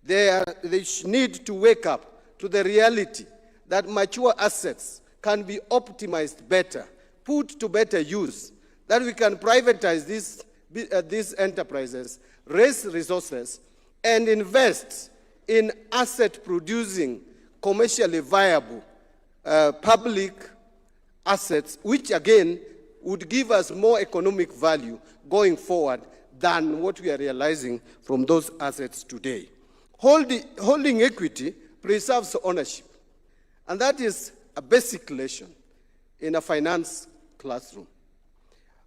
They need to wake up to the reality that mature assets can be optimized better, put to better use, that we can privatize these enterprises, raise resources, and invest in asset-producing, commercially viable public assets, which again would give us more economic value going forward than what we are realizing from those assets today. Holding equity preserves ownership, and that is a basic lesson in a finance classroom.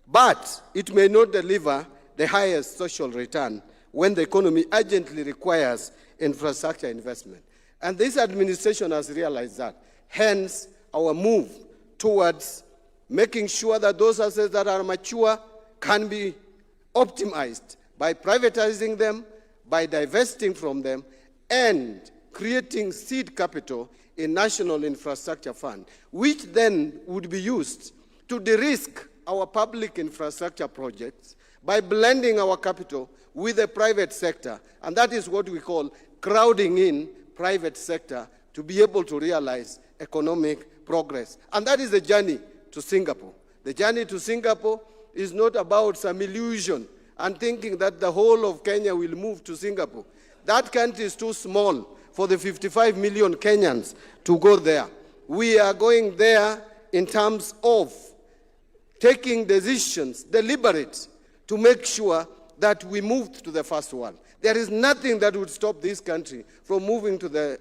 But it may not deliver the highest social return when the economy urgently requires infrastructure investment. And this administration has realized that. Hence, our move towards making sure that those assets that are mature can be optimized by privatizing them, by divesting from them, and creating seed capital in National Infrastructure Fund, which then would be used to de-risk our public infrastructure projects by blending our capital with the private sector. And that is what we call crowding in private sector to be able to realize economic progress. And that is the journey to Singapore. The journey to Singapore is not about some illusion and thinking that the whole of Kenya will move to Singapore. That country is too small for the 55 million Kenyans to go there. We are going there in terms of taking decisions, deliberate, to make sure that we move to the first world. There is nothing that would stop this country from moving to the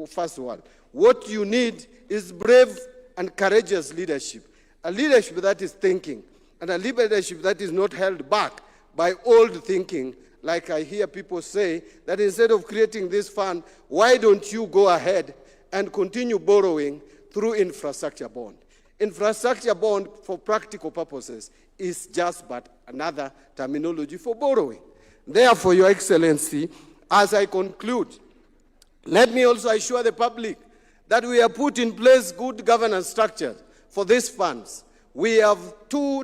first world. What you need is brave and courageous leadership, a leadership that is thinking, and a leadership that is not held back by old thinking, like I hear people say, that instead of creating this fund, why don't you go ahead and continue borrowing through infrastructure bond? Infrastructure bond, for practical purposes, is just but another terminology for borrowing. Therefore, Your Excellency, as I conclude, let me also assure the public that we have put in place good governance structures for these funds. We have two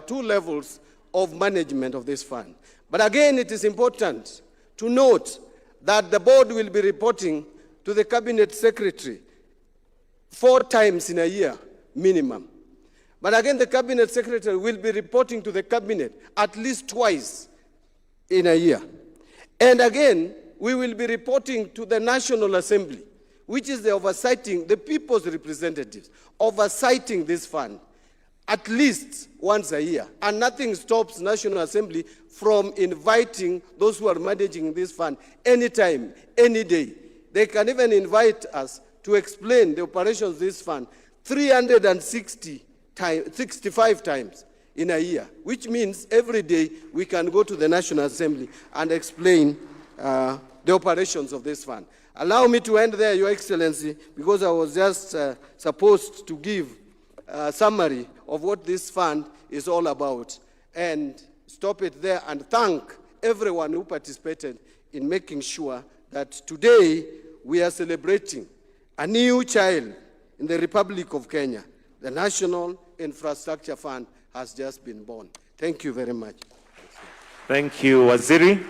levels of management of this fund. But again, it is important to note that the board will be reporting to the cabinet secretary 4 times in a year, minimum. But again, the cabinet secretary will be reporting to the cabinet at least twice in a year. And again, we will be reporting to the National Assembly, which is the people's representatives, oversighting this fund at least once a year. And nothing stops National Assembly from inviting those who are managing this fund anytime, any day. They can even invite us to explain the operations of this fund 365 times in a year, which means every day we can go to the National Assembly and explain the operations of this fund. Allow me to end there, Your Excellency, because I was just supposed to give a summary of what this fund is all about, and stop it there and thank everyone who participated in making sure that today we are celebrating a new child in the Republic of Kenya. The National Infrastructure Fund has just been born. Thank you very much. Thank you, Waziri.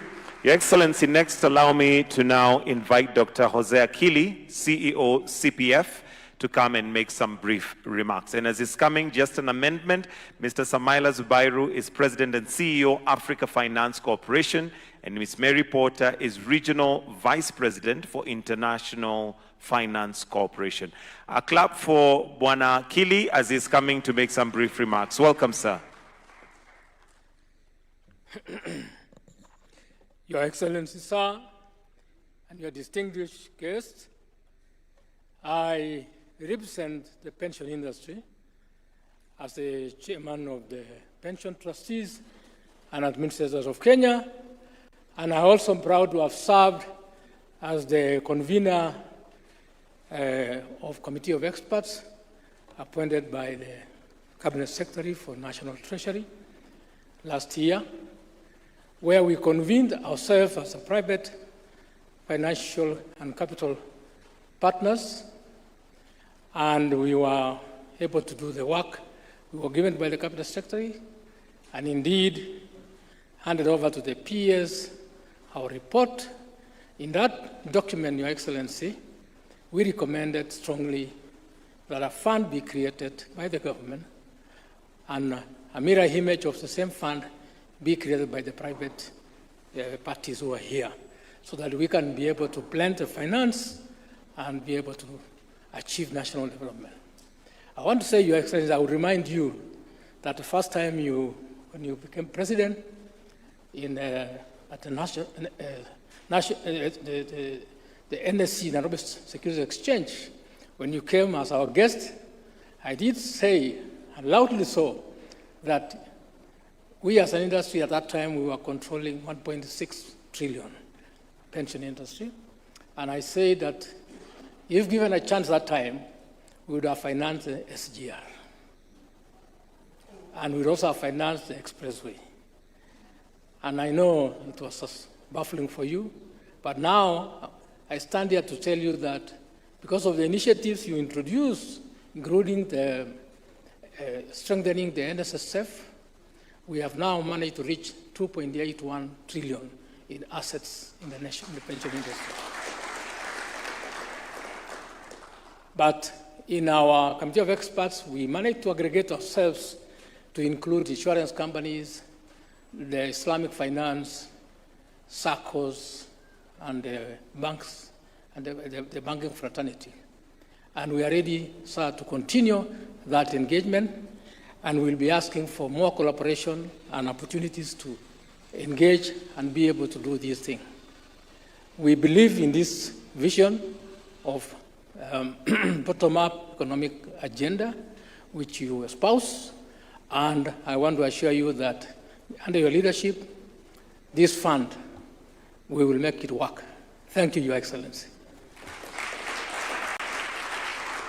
Your Excellency, next allow me to now invite Dr. Jose Akili, CEO, CPF, to come and make some brief remarks. And as he's coming, just an amendment, Mr. Samaila Zubairu is President and CEO, Africa Finance Corporation, and Ms. Mary Porter is Regional Vice President for International Finance Corporation. A clap for Bwana Akili as he's coming to make some brief remarks. Welcome, sir. Your Excellency, sir, and your distinguished guests, I represent the pension industry as the chairman of the pension trustees and administrators of Kenya, and I'm also proud to have served as the convener of Committee of Experts appointed by the Cabinet Secretary for National Treasury last year, where we convened ourselves as a private financial and capital partners, and we were able to do the work we were given by the Cabinet Secretary, and indeed handed over to the peers our report In that document, Your Excellency, we recommended strongly that a fund be created by the government and a mirror image of the same fund be created by the private parties who are here, so that we can be able to blend the finance and be able to achieve national development. I want to say, Your Excellency, I would remind you that the first time when you became president at the NSC, Nairobi Securities Exchange, when you came as our guest, I did say, and loudly so, that we as an industry at that time, we were controlling 1.6 trillion pension industry. And I said that if given a chance that time, we would have financed the SGR. And we would also have financed the expressway. And I know it was just baffling for you, but now I stand here to tell you that because of the initiatives you introduced, including the strengthening the NSSF, we have now managed to reach 2.81 trillion in assets in the pension industry. But in our committee of experts, we managed to aggregate ourselves to include insurance companies, the Islamic finance, SACCOs, and the banks, and the banking fraternity. And we are ready, sir, to continue that engagement, and we'll be asking for more collaboration and opportunities to engage and be able to do these things. We believe in this vision of bottom-up economic agenda, which you espouse, and I want to assure you that under your leadership, this fund, we will make it work. Thank you, Your Excellency.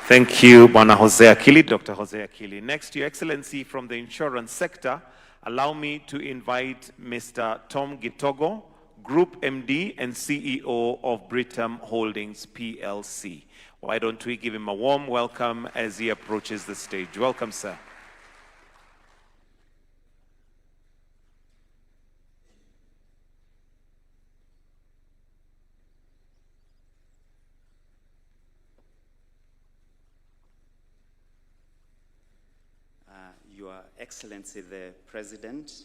Thank you, Bwana Jose Akili, Dr. Jose Akili. Next, Your Excellency, from the insurance sector, allow me to invite Mr. Tom Gitogo, Group MD and CEO of Britam Holdings PLC. Why don't we give him a warm welcome as he approaches the stage. Welcome, sir. Your Excellency the President,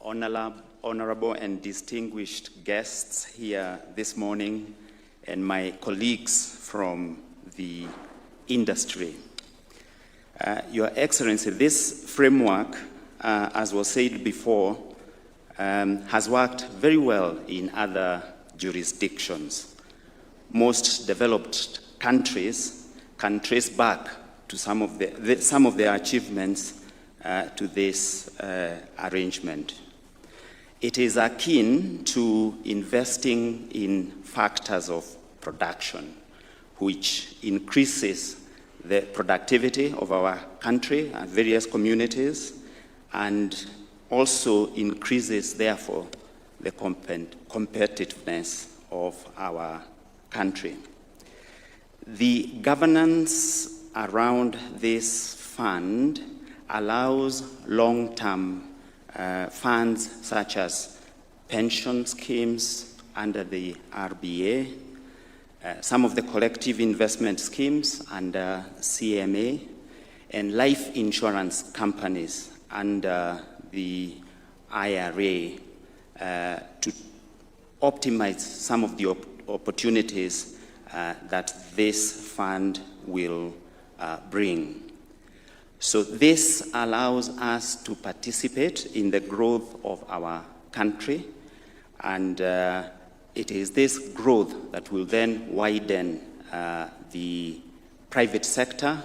honorable and distinguished guests here this morning, and my colleagues from the industry. Your Excellency, this framework, as was said before, has worked very well in other jurisdictions. Most developed countries can trace back to some of their achievements to this arrangement. It is akin to investing in factors of production, which increases the productivity of our country and various communities, and also increases, therefore, the competitiveness of our country. The governance around this fund allows long-term funds such as pension schemes under the RBA, some of the collective investment schemes under CMA, and life insurance companies under the IRA to optimize some of the opportunities that this fund will bring. So this allows us to participate in the growth of our country, and it is this growth that will then widen the private sector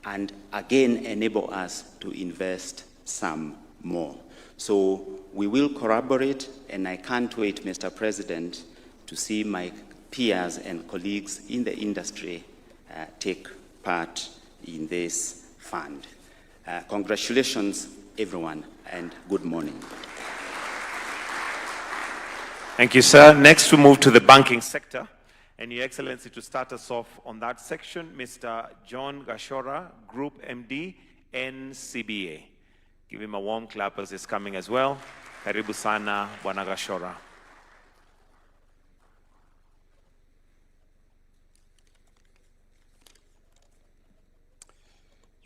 and again enable us to invest some more. So we will collaborate, and I can't wait, Mr. President, to see my peers and colleagues in the industry take part in this fund. Congratulations, everyone, and good morning. Thank you, sir. Next, we move to the banking sector. And Your Excellency, to start us off on that section, Mr. John Gashora, Group MD, NCBA. Give him a warm clap as he's coming as well. Karibu sana, Bwana Gashora.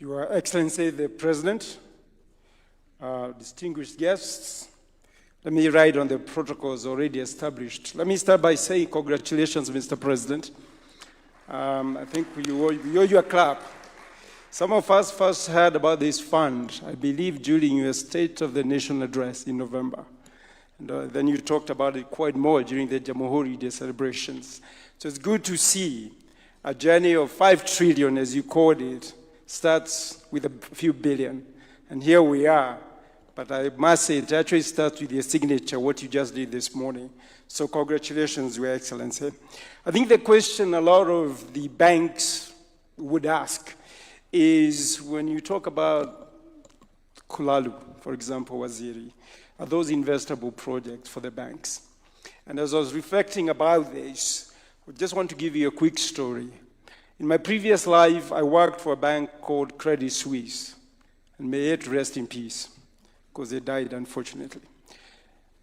Your Excellency, the President, distinguished guests, let me ride on the protocols already established. Let me start by saying congratulations, Mr. President. I think we owe you a clap. Some of us first heard about this fund, I believe, during your State of the Nation address in November. And then you talked about it quite more during the Jamhuri Day celebrations. So it's good to see a journey of 5 trillion, as you called it, starts with a few billion. And here we are. But I must say, it actually starts with your signature, what you just did this morning. So congratulations, Your Excellency. I think the question a lot of the banks would ask is when you talk about Kulalu, for example, Waziri, are those investable projects for the banks? And as I was reflecting about this, I just want to give you a quick story. In my previous life, I worked for a bank called Credit Suisse, and may it rest in peace, because they died, unfortunately.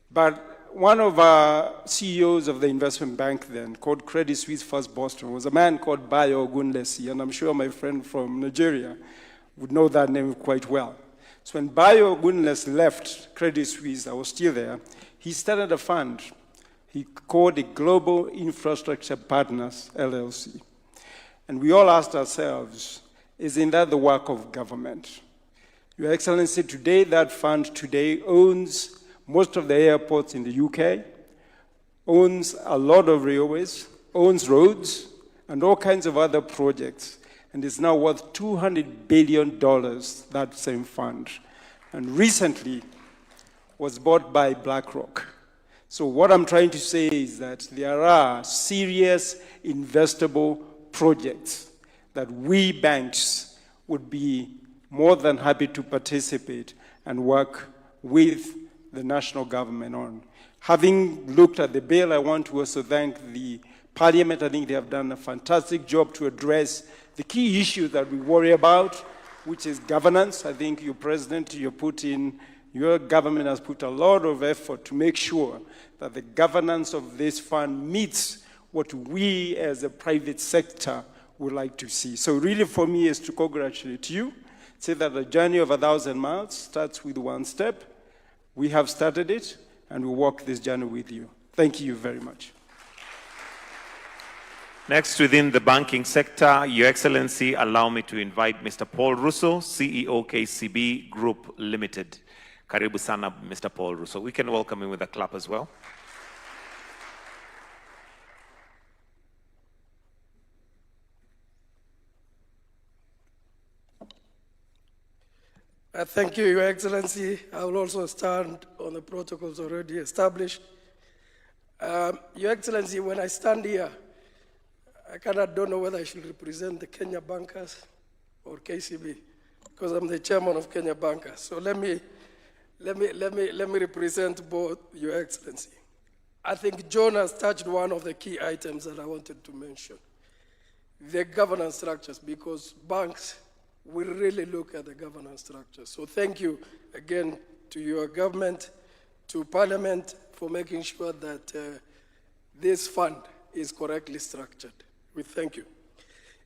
But one of our CEOs of the investment bank then, called Credit Suisse First Boston, was a man called Bayo Ogunlesi, and I'm sure my friend from Nigeria would know that name quite well. So when Bayo Ogunlesi left Credit Suisse, I was still there, he started a fund he called the Global Infrastructure Partners, LLC. And we all asked ourselves, isn't that the work of government? Your Excellency, today that fund owns most of the airports in the UK, owns a lot of railways, owns roads, and all kinds of other projects, and is now worth $200 billion, that same fund. And recently was bought by BlackRock. So what I'm trying to say is that there are serious investable projects that we banks would be more than happy to participate and work with the national government on. Having looked at the bill, I want to also thank the Parliament. I think they have done a fantastic job to address the key issue that we worry about, which is governance. I think your President, your government has put a lot of effort to make sure that the governance of this fund meets what we as a private sector would like to see. So really for me is to congratulate you, say that the journey of 1,000 miles starts with one step. We have started it, and we'll walk this journey with you. Thank you very much. Next, within the banking sector, Your Excellency, allow me to invite Mr. Paul Russo, CEO KCB Group Limited. Karibu sana, Mr. Paul Russo. We can welcome him with a clap as well. Thank you, Your Excellency. I will also stand on the protocols already established. Your Excellency, when I stand here, I don't know whether I should represent the Kenya bankers or KCB, because I'm the chairman of Kenya bankers. So let me represent both, Your Excellency. I think John has touched one of the key items that I wanted to mention, the governance structures, because banks will really look at the governance structure. So thank you again to your government, to Parliament, for making sure that this fund is correctly structured. We thank you.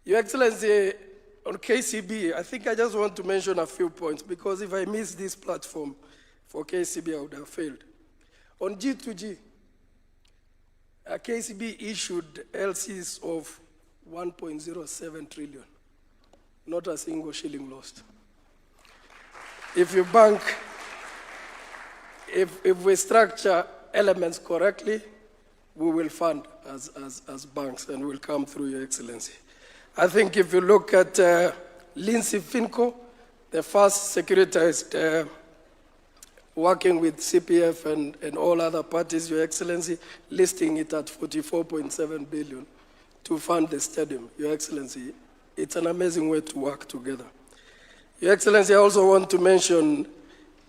Your Excellency, on KCB, I think I just want to mention a few points, because if I miss this platform for KCB, I would have failed. On G2G, KCB issued LCs of 1.07 trillion. Not a single shilling lost. If you bank, if we structure elements correctly, we will fund as banks, and we'll come through, Your Excellency. I think if you look at Lindsay Finco, the first securitized, working with CPF and all other parties, Your Excellency, listing it at 44.7 billion to fund the stadium, Your Excellency. It's an amazing way to work together. Your Excellency, I also want to mention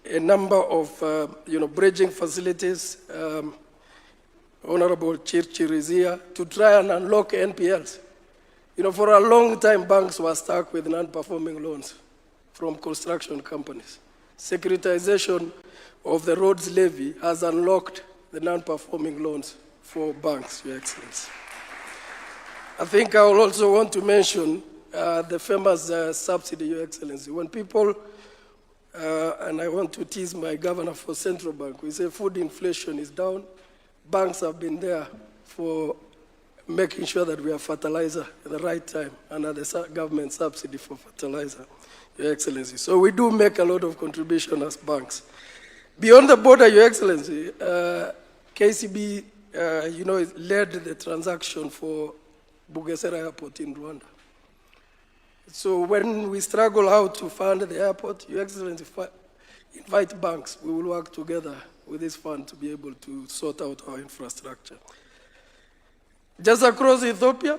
a number of bridging facilities. Honorable Chirchir is here to try and unlock NPLs. For a long time, banks were stuck with non-performing loans from construction companies. Securitization of the roads levy has unlocked the non-performing loans for banks, Your Excellency. I think I will also want to mention the famous subsidy, Your Excellency. When people, and I want to tease my governor for Central Bank, we say food inflation is down. Banks have been there for making sure that we have fertilizer at the right time under the government subsidy for fertilizer, Your Excellency. So we do make a lot of contribution as banks. Beyond the border, Your Excellency, KCB, led the transaction for Bugesera Airport in Rwanda. So when we struggle how to fund the airport, Your Excellency, invite banks. We will work together with this fund to be able to sort out our infrastructure. Just across Ethiopia,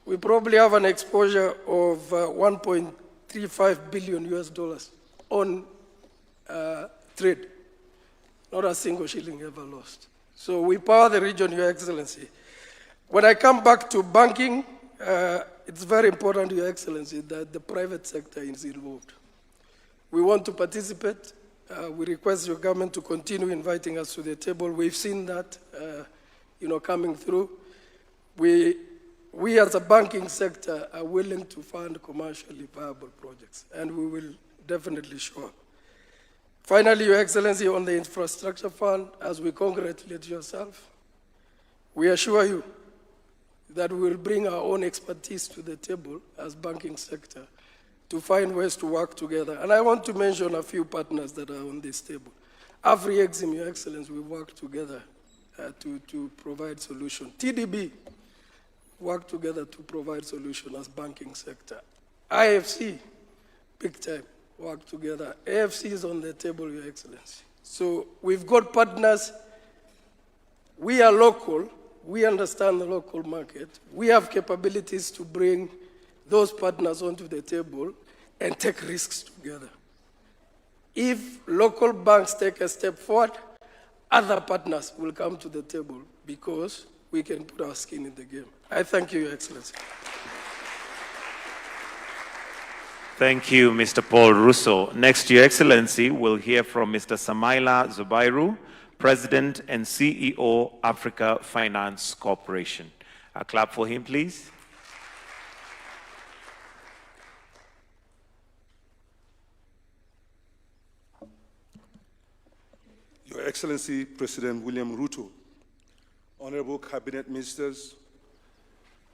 we probably have an exposure of 1.35 billion US dollars on trade. Not a single shilling ever lost. So we power the region, Your Excellency. When I come back to banking, it's very important, Your Excellency, that the private sector is involved. We want to participate. We request your government to continue inviting us to the table. We've seen that, coming through. We as a banking sector are willing to fund commercially viable projects, and we will definitely show up. Finally, Your Excellency, on the infrastructure fund, as we congratulate yourself, we assure you that we will bring our own expertise to the table as banking sector to find ways to work together. And I want to mention a few partners that are on this table. Afri-Exim, Your Excellency, we work together to provide solution. TDB, work together to provide solution as banking sector. IFC, big time, work together. AFC is on the table, Your Excellency. So we've got partners. We are local. We understand the local market. We have capabilities to bring those partners onto the table and take risks together. If local banks take a step forward, other partners will come to the table because we can put our skin in the game. I thank you, Your Excellency. Thank you, Mr. Paul Russo. Next, Your Excellency, we'll hear from Mr. Samaila Zubairu, President and CEO, Africa Finance Corporation. A clap for him, please. Your Excellency, President William Ruto, Honorable Cabinet Ministers,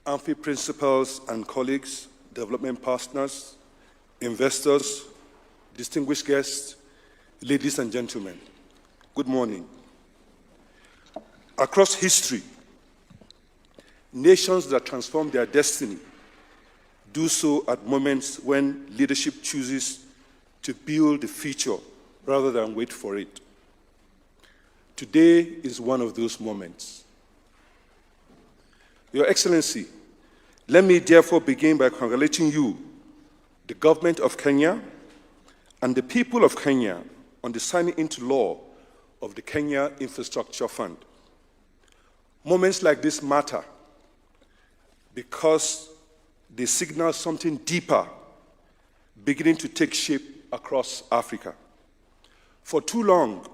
AMFI principals and colleagues, development partners, investors, distinguished guests, ladies and gentlemen, good morning. Across history, nations that transform their destiny do so at moments when leadership chooses to build the future rather than wait for it. Today is one of those moments. Your Excellency, let me therefore begin by congratulating you, the government of Kenya, and the people of Kenya on the signing into law of the Kenya Infrastructure Fund. Moments like this matter because they signal something deeper beginning to take shape across Africa. For too long,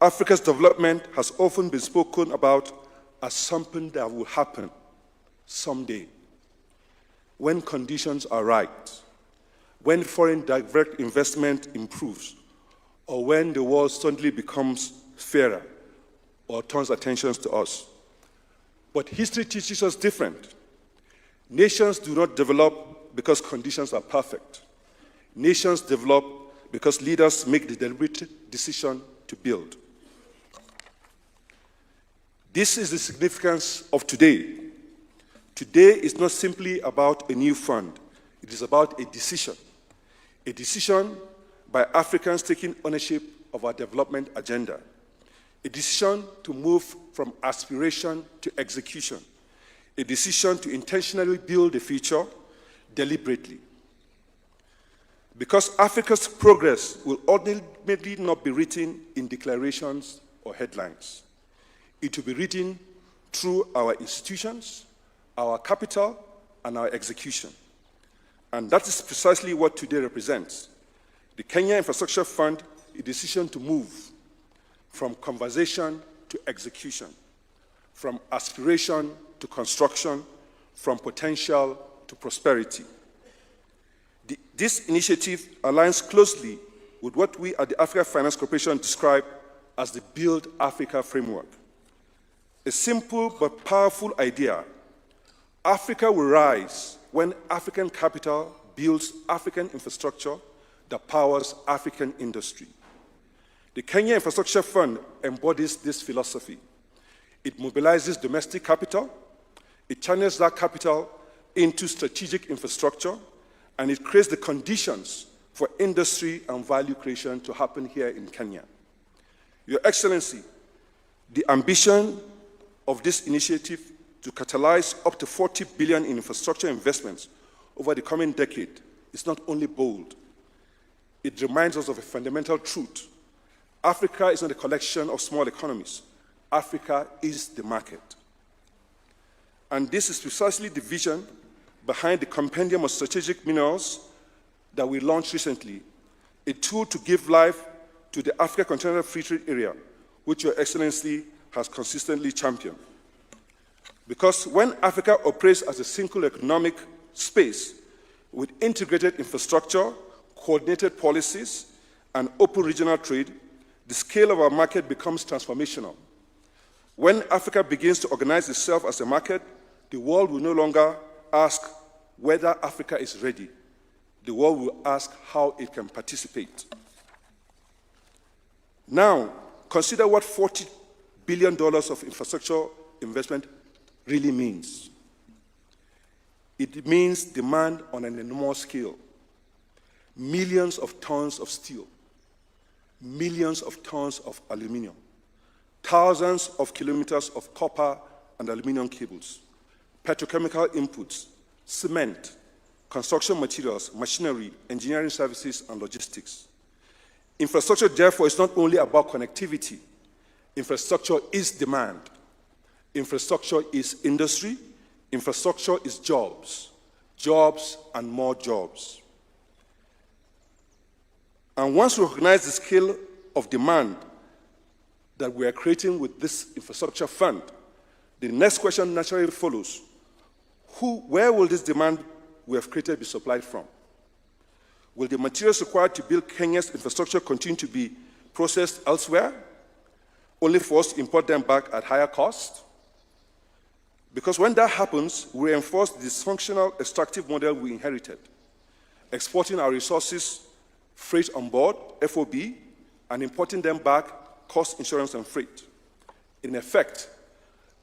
Africa's development has often been spoken about as something that will happen someday, when conditions are right, when foreign direct investment improves, or when the world suddenly becomes fairer or turns attention to us. But history teaches us different. Nations do not develop because conditions are perfect. Nations develop because leaders make the deliberate decision to build. This is the significance of today. Today is not simply about a new fund. It is about a decision by Africans taking ownership of our development agenda, a decision to move from aspiration to execution, a decision to intentionally build the future deliberately. Because Africa's progress will ultimately not be written in declarations or headlines. It will be written through our institutions, our capital, and our execution. And that is precisely what today represents. The Kenya Infrastructure Fund, a decision to move from conversation to execution, from aspiration to construction, from potential to prosperity. This initiative aligns closely with what we at the Africa Finance Corporation describe as the Build Africa framework. A simple but powerful idea: Africa will rise when African capital builds African infrastructure that powers African industry. The Kenya Infrastructure Fund embodies this philosophy. It mobilizes domestic capital, it channels that capital into strategic infrastructure, and it creates the conditions for industry and value creation to happen here in Kenya. Your Excellency, the ambition of this initiative to catalyze up to 40 billion in infrastructure investments over the coming decade is not only bold, it reminds us of a fundamental truth. Africa is not a collection of small economies. Africa is the market. And this is precisely the vision behind the Compendium of Strategic Minerals that we launched recently, a tool to give life to the Africa Continental Free Trade Area, which Your Excellency has consistently championed. Because when Africa operates as a single economic space with integrated infrastructure, coordinated policies, and open regional trade, the scale of our market becomes transformational. When Africa begins to organize itself as a market, the world will no longer ask whether Africa is ready. The world will ask how it can participate. Now, consider what $40 billion of infrastructure investment really means. It means demand on an enormous scale. Millions of tons of steel, millions of tons of aluminum, thousands of kilometers of copper and aluminum cables, petrochemical inputs, cement, construction materials, machinery, engineering services, and logistics. Infrastructure, therefore, is not only about connectivity. Infrastructure is demand. Infrastructure is industry. Infrastructure is jobs. Jobs and more jobs. And once we recognize the scale of demand that we are creating with this infrastructure fund, the next question naturally follows. Where will this demand we have created be supplied from? Will the materials required to build Kenya's infrastructure continue to be processed elsewhere, only for us to import them back at higher cost? Because when that happens, we reinforce the dysfunctional extractive model we inherited, exporting our resources, freight on board, FOB, and importing them back, cost, insurance, and freight. In effect,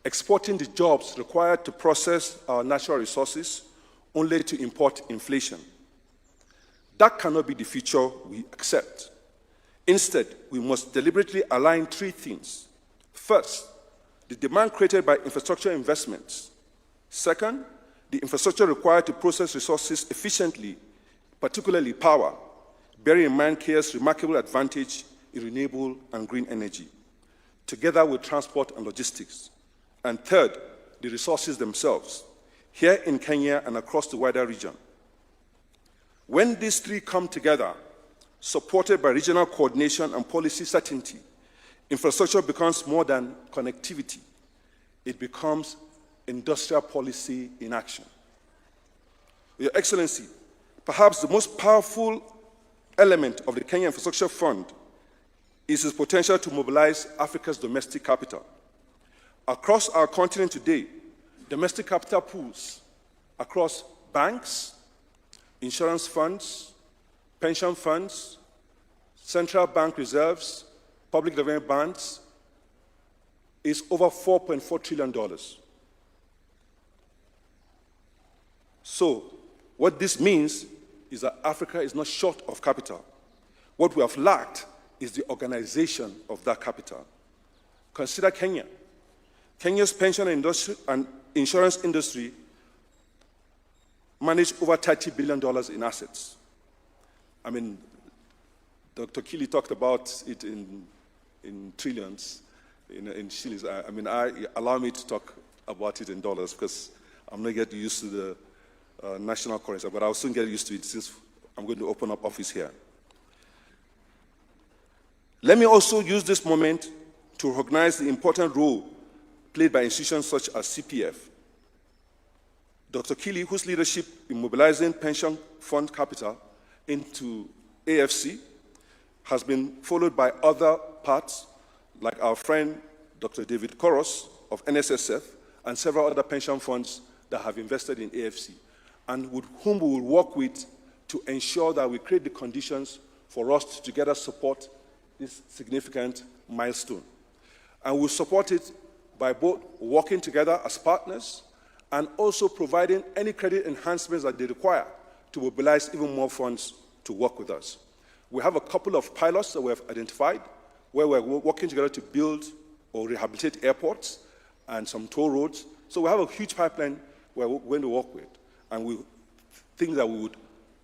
exporting the jobs required to process our natural resources only to import inflation. That cannot be the future we accept. Instead, we must deliberately align three things. First, the demand created by infrastructure investments. Second, the infrastructure required to process resources efficiently, particularly power, bearing in mind Kenya's remarkable advantage in renewable and green energy, together with transport and logistics. And third, the resources themselves, here in Kenya and across the wider region. When these three come together, supported by regional coordination and policy certainty, infrastructure becomes more than connectivity. It becomes industrial policy in action. Your Excellency, perhaps the most powerful element of the Kenya Infrastructure Fund is its potential to mobilize Africa's domestic capital. Across our continent today, domestic capital pools across banks, insurance funds, pension funds, central bank reserves, public development bonds, is over $4.4 trillion. So, what this means is that Africa is not short of capital. What we have lacked is the organization of that capital. Consider Kenya. Kenya's pension industry and insurance industry manage over $30 billion in assets. I mean, Dr. Kili talked about it in trillions, in shillings. Allow me to talk about it in dollars because I'm not getting used to the national currency, but I'll soon get used to it since I'm going to open up office here. Let me also use this moment to recognize the important role played by institutions such as CPF. Dr. Kili, whose leadership in mobilizing pension fund capital into AFC has been followed by other parts, like our friend Dr. David Koros of NSSF and several other pension funds that have invested in AFC, and with whom we will work with to ensure that we create the conditions for us to together support this significant milestone. And we'll support it by both working together as partners and also providing any credit enhancements that they require to mobilize even more funds to work with us. We have a couple of pilots that we have identified where we're working together to build or rehabilitate airports and some toll roads. So we have a huge pipeline we're going to work with, and we think that we would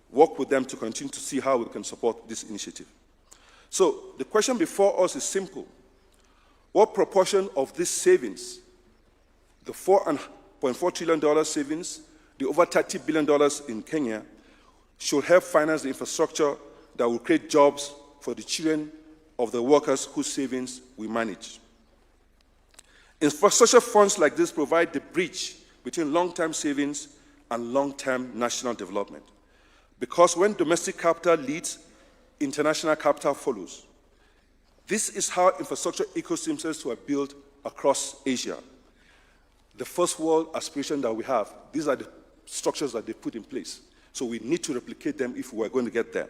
work with them to continue to see how we can support this initiative. So the question before us is simple. What proportion of these savings, the $4.4 trillion savings, the over $30 billion in Kenya, should help finance the infrastructure that will create jobs for the children of the workers whose savings we manage? Infrastructure funds like this provide the bridge between long-term savings and long-term national development. Because when domestic capital leads, international capital follows. This is how infrastructure ecosystems were built across Asia. The first world aspiration that we have, these are the structures that they put in place. So we need to replicate them if we're going to get there.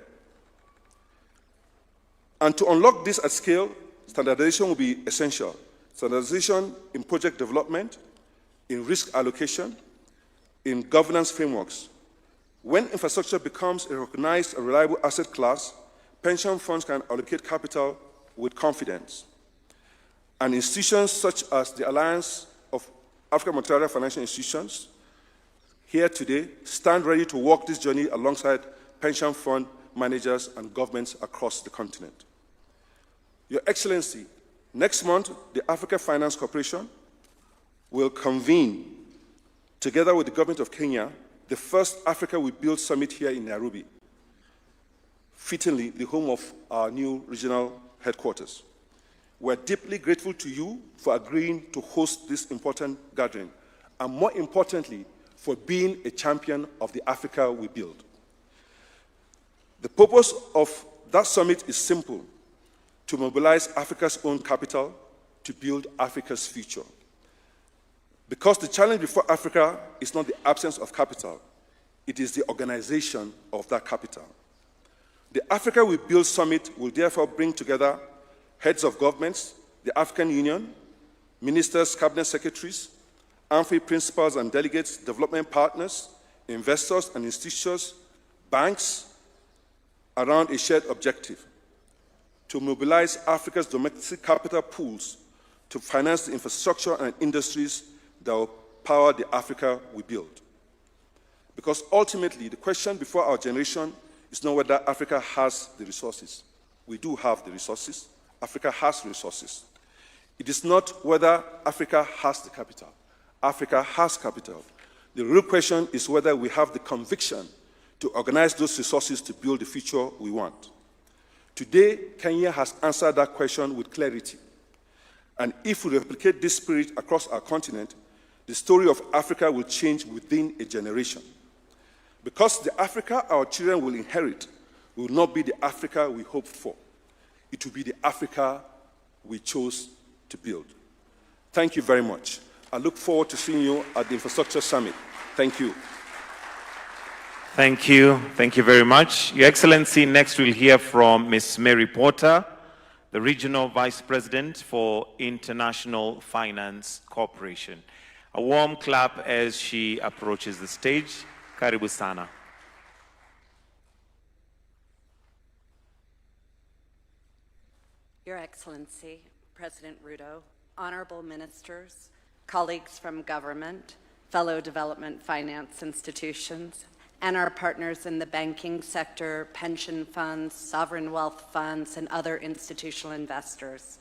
And to unlock this at scale, standardization will be essential. Standardization in project development, in risk allocation, in governance frameworks. When infrastructure becomes a recognized and reliable asset class, pension funds can allocate capital with confidence. And institutions such as the Alliance of African Multilateral Financial Institutions here today stand ready to walk this journey alongside pension fund managers and governments across the continent. Your Excellency, next month, the Africa Finance Corporation will convene, together with the government of Kenya, the first Africa We Build Summit here in Nairobi, fittingly the home of our new regional headquarters. We're deeply grateful to you for agreeing to host this important gathering, and more importantly, for being a champion of the Africa we build. The purpose of that summit is simple: to mobilize Africa's own capital to build Africa's future. Because the challenge before Africa is not the absence of capital, it is the organization of that capital. The Africa We Build Summit will therefore bring together heads of governments, the African Union, ministers, cabinet secretaries, AMFI principals and delegates, development partners, investors and institutions, banks, around a shared objective: to mobilize Africa's domestic capital pools to finance the infrastructure and industries that will power the Africa we build. Because ultimately, the question before our generation is not whether Africa has the resources. We do have the resources. Africa has resources. It is not whether Africa has the capital. Africa has capital. The real question is whether we have the conviction to organize those resources to build the future we want. Today, Kenya has answered that question with clarity. And if we replicate this spirit across our continent, the story of Africa will change within a generation. Because the Africa our children will inherit will not be the Africa we hoped for. It will be the Africa we chose to build. Thank you very much. I look forward to seeing you at the Infrastructure Summit. Thank you. Thank you. Thank you very much. Your Excellency, next we'll hear from Ms. Mary Porter, the Regional Vice President for International Finance Corporation. A warm clap as she approaches the stage. Karibu sana. Your Excellency, President Ruto, honorable ministers, colleagues from government, fellow development finance institutions, and our partners in the banking sector, pension funds, sovereign wealth funds, and other institutional investors.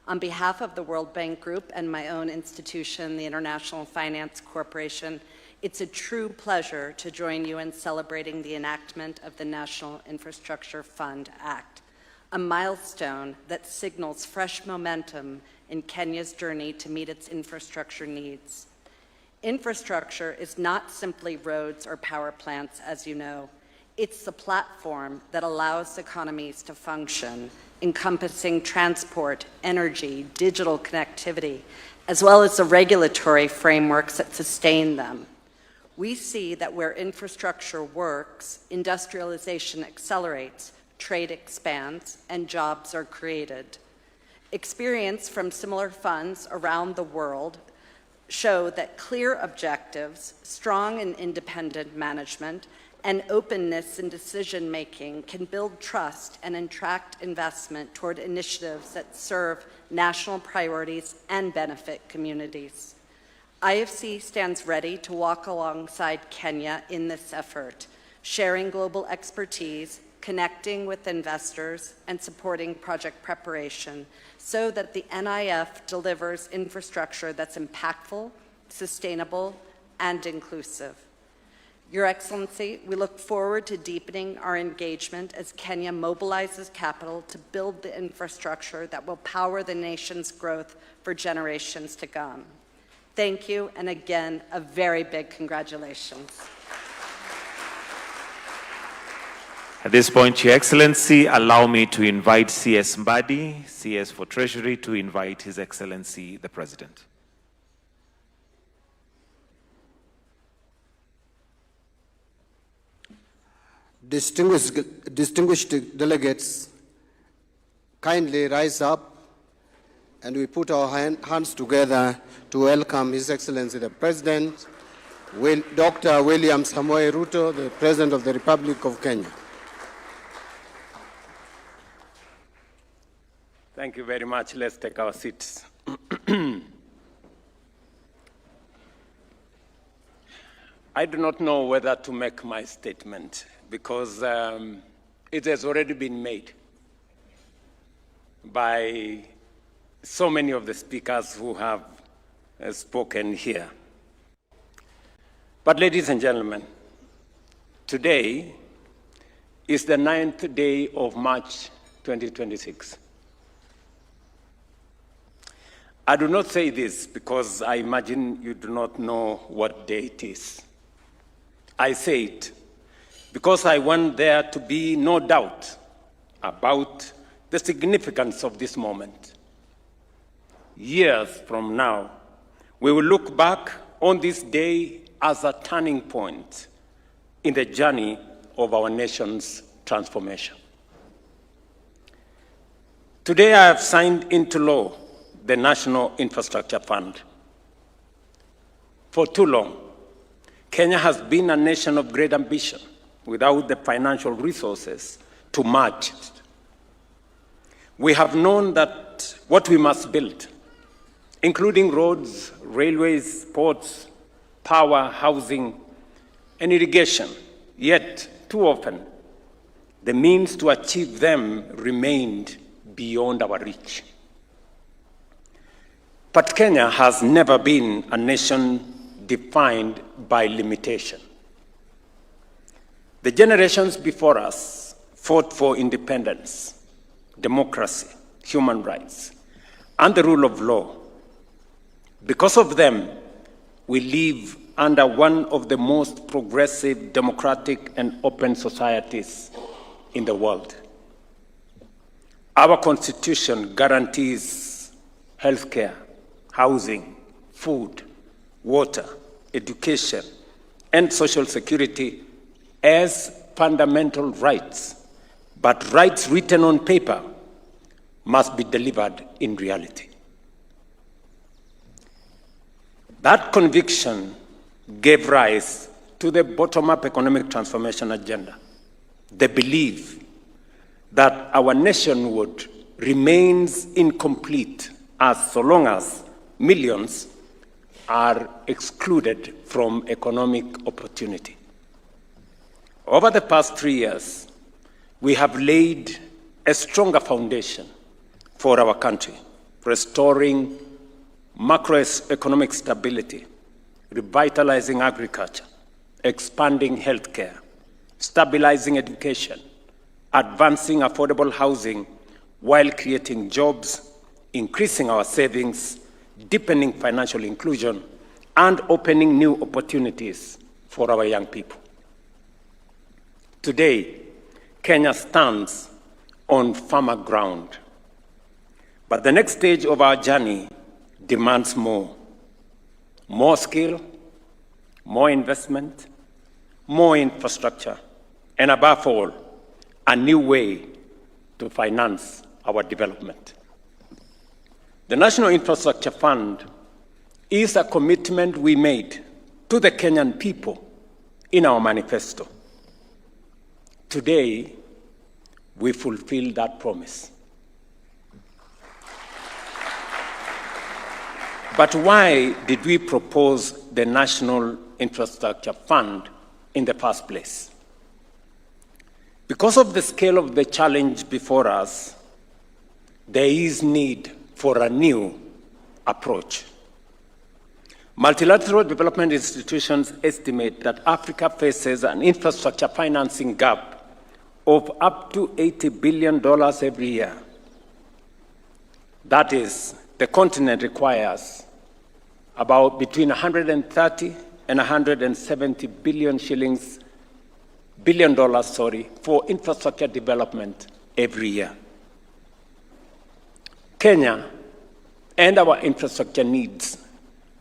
On behalf of the World Bank Group and my own institution, the International Finance Corporation, it's a true pleasure to join you in celebrating the enactment of the National Infrastructure Fund Act, a milestone that signals fresh momentum in Kenya's journey to meet its infrastructure needs. Infrastructure is not simply roads or power plants, as you know. It's the platform that allows economies to function, encompassing transport, energy, digital connectivity, as well as the regulatory frameworks that sustain them. We see that where infrastructure works, industrialization accelerates, trade expands, and jobs are created. Experience from similar funds around the world show that clear objectives, strong and independent management, and openness in decision-making can build trust and attract investment toward initiatives that serve national priorities and benefit communities. IFC stands ready to walk alongside Kenya in this effort, sharing global expertise, connecting with investors, and supporting project preparation so that the NIF delivers infrastructure that's impactful, sustainable, and inclusive. Your Excellency, we look forward to deepening our engagement as Kenya mobilizes capital to build the infrastructure that will power the nation's growth for generations to come. Thank you, and again, a very big congratulations. At this point, Your Excellency, allow me to invite CS Mbadi, CS for Treasury, to invite His Excellency, the President. Distinguished delegates, kindly rise up and we put our hands together to welcome His Excellency the President, Dr. William Samoei Ruto, the President of the Republic of Kenya. Thank you very much. Let's take our seats. I do not know whether to make my statement because it has already been made by so many of the speakers who have spoken here. But ladies and gentlemen, today is the 9th day of March 2026. I do not say this because I imagine you do not know what day it is. I say it because I want there to be no doubt about the significance of this moment. Years from now, we will look back on this day as a turning point in the journey of our nation's transformation. Today, I have signed into law the National Infrastructure Fund. For too long, Kenya has been a nation of great ambition without the financial resources to match it. We have known that what we must build, including roads, railways, ports, power, housing, and irrigation, yet too often, the means to achieve them remained beyond our reach. But Kenya has never been a nation defined by limitation. The generations before us fought for independence, democracy, human rights, and the rule of law. Because of them, we live under one of the most progressive, democratic, and open societies in the world. Our Constitution guarantees healthcare, housing, food, water, education, and social security as fundamental rights, but rights written on paper must be delivered in reality. That conviction gave rise to the bottom-up economic transformation agenda, the belief that our nationhood remains incomplete so long as millions are excluded from economic opportunity. Over the past 3 years, we have laid a stronger foundation for our country, restoring macroeconomic stability, revitalizing agriculture, expanding healthcare, stabilizing education, advancing affordable housing while creating jobs, increasing our savings, deepening financial inclusion, and opening new opportunities for our young people. Today, Kenya stands on firmer ground, but the next stage of our journey demands more skill, more investment, more infrastructure, and above all, a new way to finance our development. The National Infrastructure Fund is a commitment we made to the Kenyan people in our manifesto. Today, we fulfill that promise. But why did we propose the National Infrastructure Fund in the first place? Because of the scale of the challenge before us, there is need for a new approach. Multilateral development institutions estimate that Africa faces an infrastructure financing gap of up to $80 billion every year. That is, the continent requires about between 130 and 170 billion dollars for infrastructure development every year. Kenya and our infrastructure needs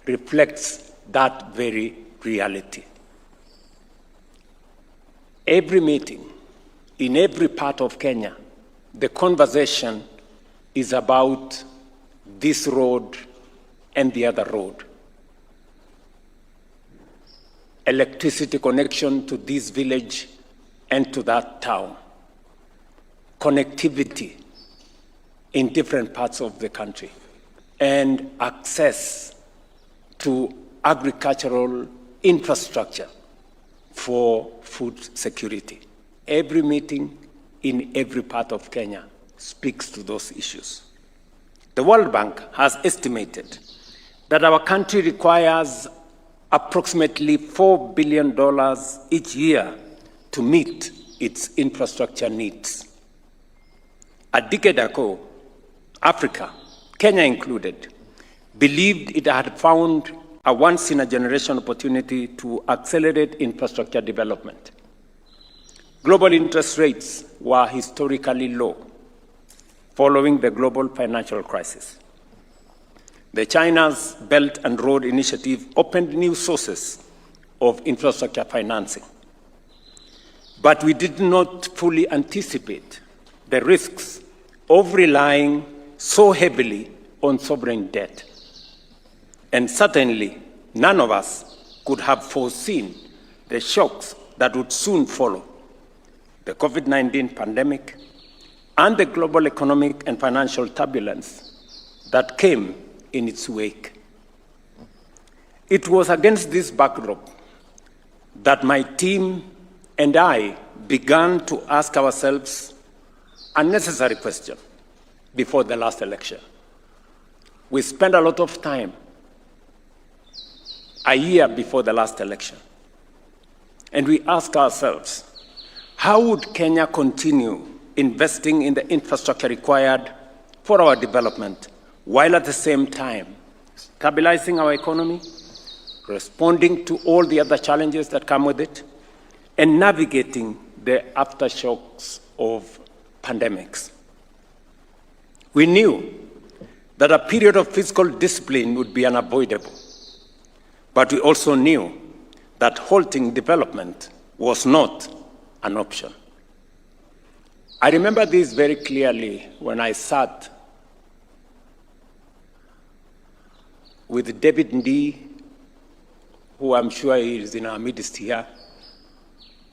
reflects that very reality. Every meeting, in every part of Kenya, the conversation is about this road and the other road. Electricity connection to this village and to that town. Connectivity in different parts of the country. And access to agricultural infrastructure for food security. Every meeting in every part of Kenya speaks to those issues. The World Bank has estimated that our country requires approximately $4 billion each year to meet its infrastructure needs. A decade ago, Africa, Kenya included, believed it had found a once-in-a-generation opportunity to accelerate infrastructure development. Global interest rates were historically low following the global financial crisis. The China's Belt and Road Initiative opened new sources of infrastructure financing. But we did not fully anticipate the risks of relying so heavily on sovereign debt. And certainly, none of us could have foreseen the shocks that would soon follow: the COVID-19 pandemic and the global economic and financial turbulence that came in its wake. It was against this backdrop that my team and I began to ask ourselves a necessary question before the last election. We spent a lot of time a year before the last election, and we asked ourselves, how would Kenya continue investing in the infrastructure required for our development, while at the same time stabilizing our economy, responding to all the other challenges that come with it, and navigating the aftershocks of pandemics? We knew that a period of fiscal discipline would be unavoidable, but we also knew that halting development was not an option. I remember this very clearly when I sat with David Ndii, who I'm sure is in our midst here,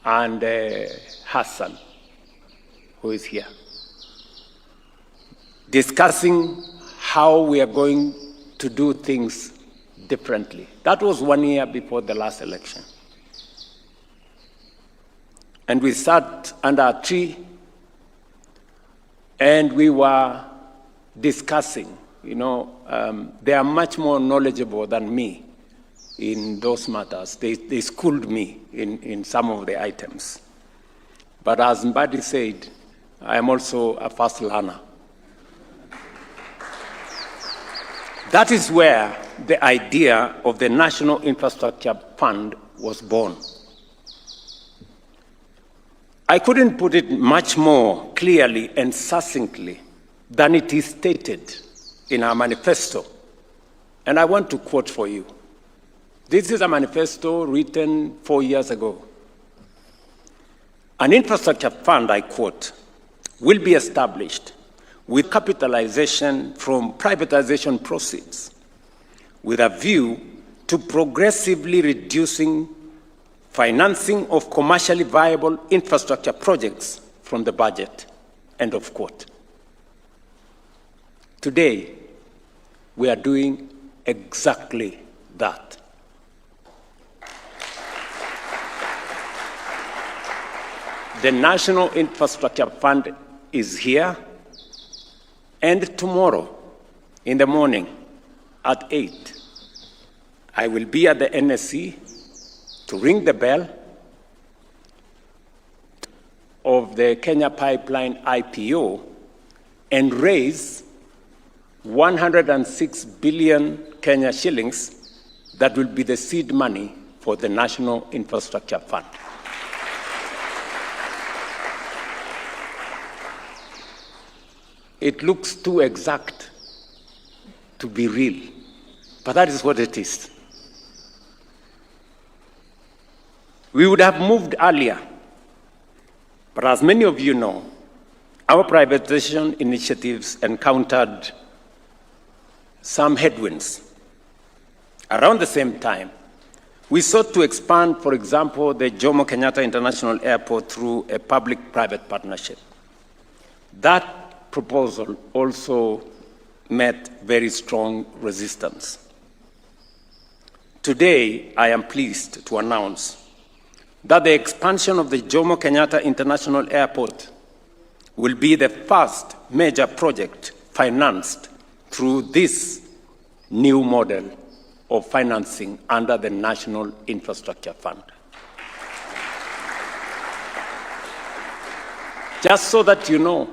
and Hassan, who is here, discussing how we are going to do things differently. That was 1 year before the last election. And we sat under a tree and we were discussing. They are much more knowledgeable than me in those matters. They schooled me in some of the items. But as Mbadi said, I am also a fast learner. That is where the idea of the National Infrastructure Fund was born. I couldn't put it much more clearly and succinctly than it is stated in our manifesto. And I want to quote for you. This is a manifesto written 4 years ago. An infrastructure fund, I quote, will be established with capitalization from privatization proceeds, with a view to progressively reducing financing of commercially viable infrastructure projects from the budget, end of quote. Today, we are doing exactly that. The National Infrastructure Fund is here, and tomorrow in the morning at 8, I will be at the NSC to ring the bell of the Kenya Pipeline IPO and raise 106 billion Kenya shillings that will be the seed money for the National Infrastructure Fund. It looks too exact to be real, but that is what it is. We would have moved earlier, but as many of you know, our privatization initiatives encountered some headwinds. Around the same time, we sought to expand, for example, the Jomo Kenyatta International Airport through a public-private partnership. That proposal also met very strong resistance. Today, I am pleased to announce that the expansion of the Jomo Kenyatta International Airport will be the first major project financed through this new model of financing under the National Infrastructure Fund. Just so that you know,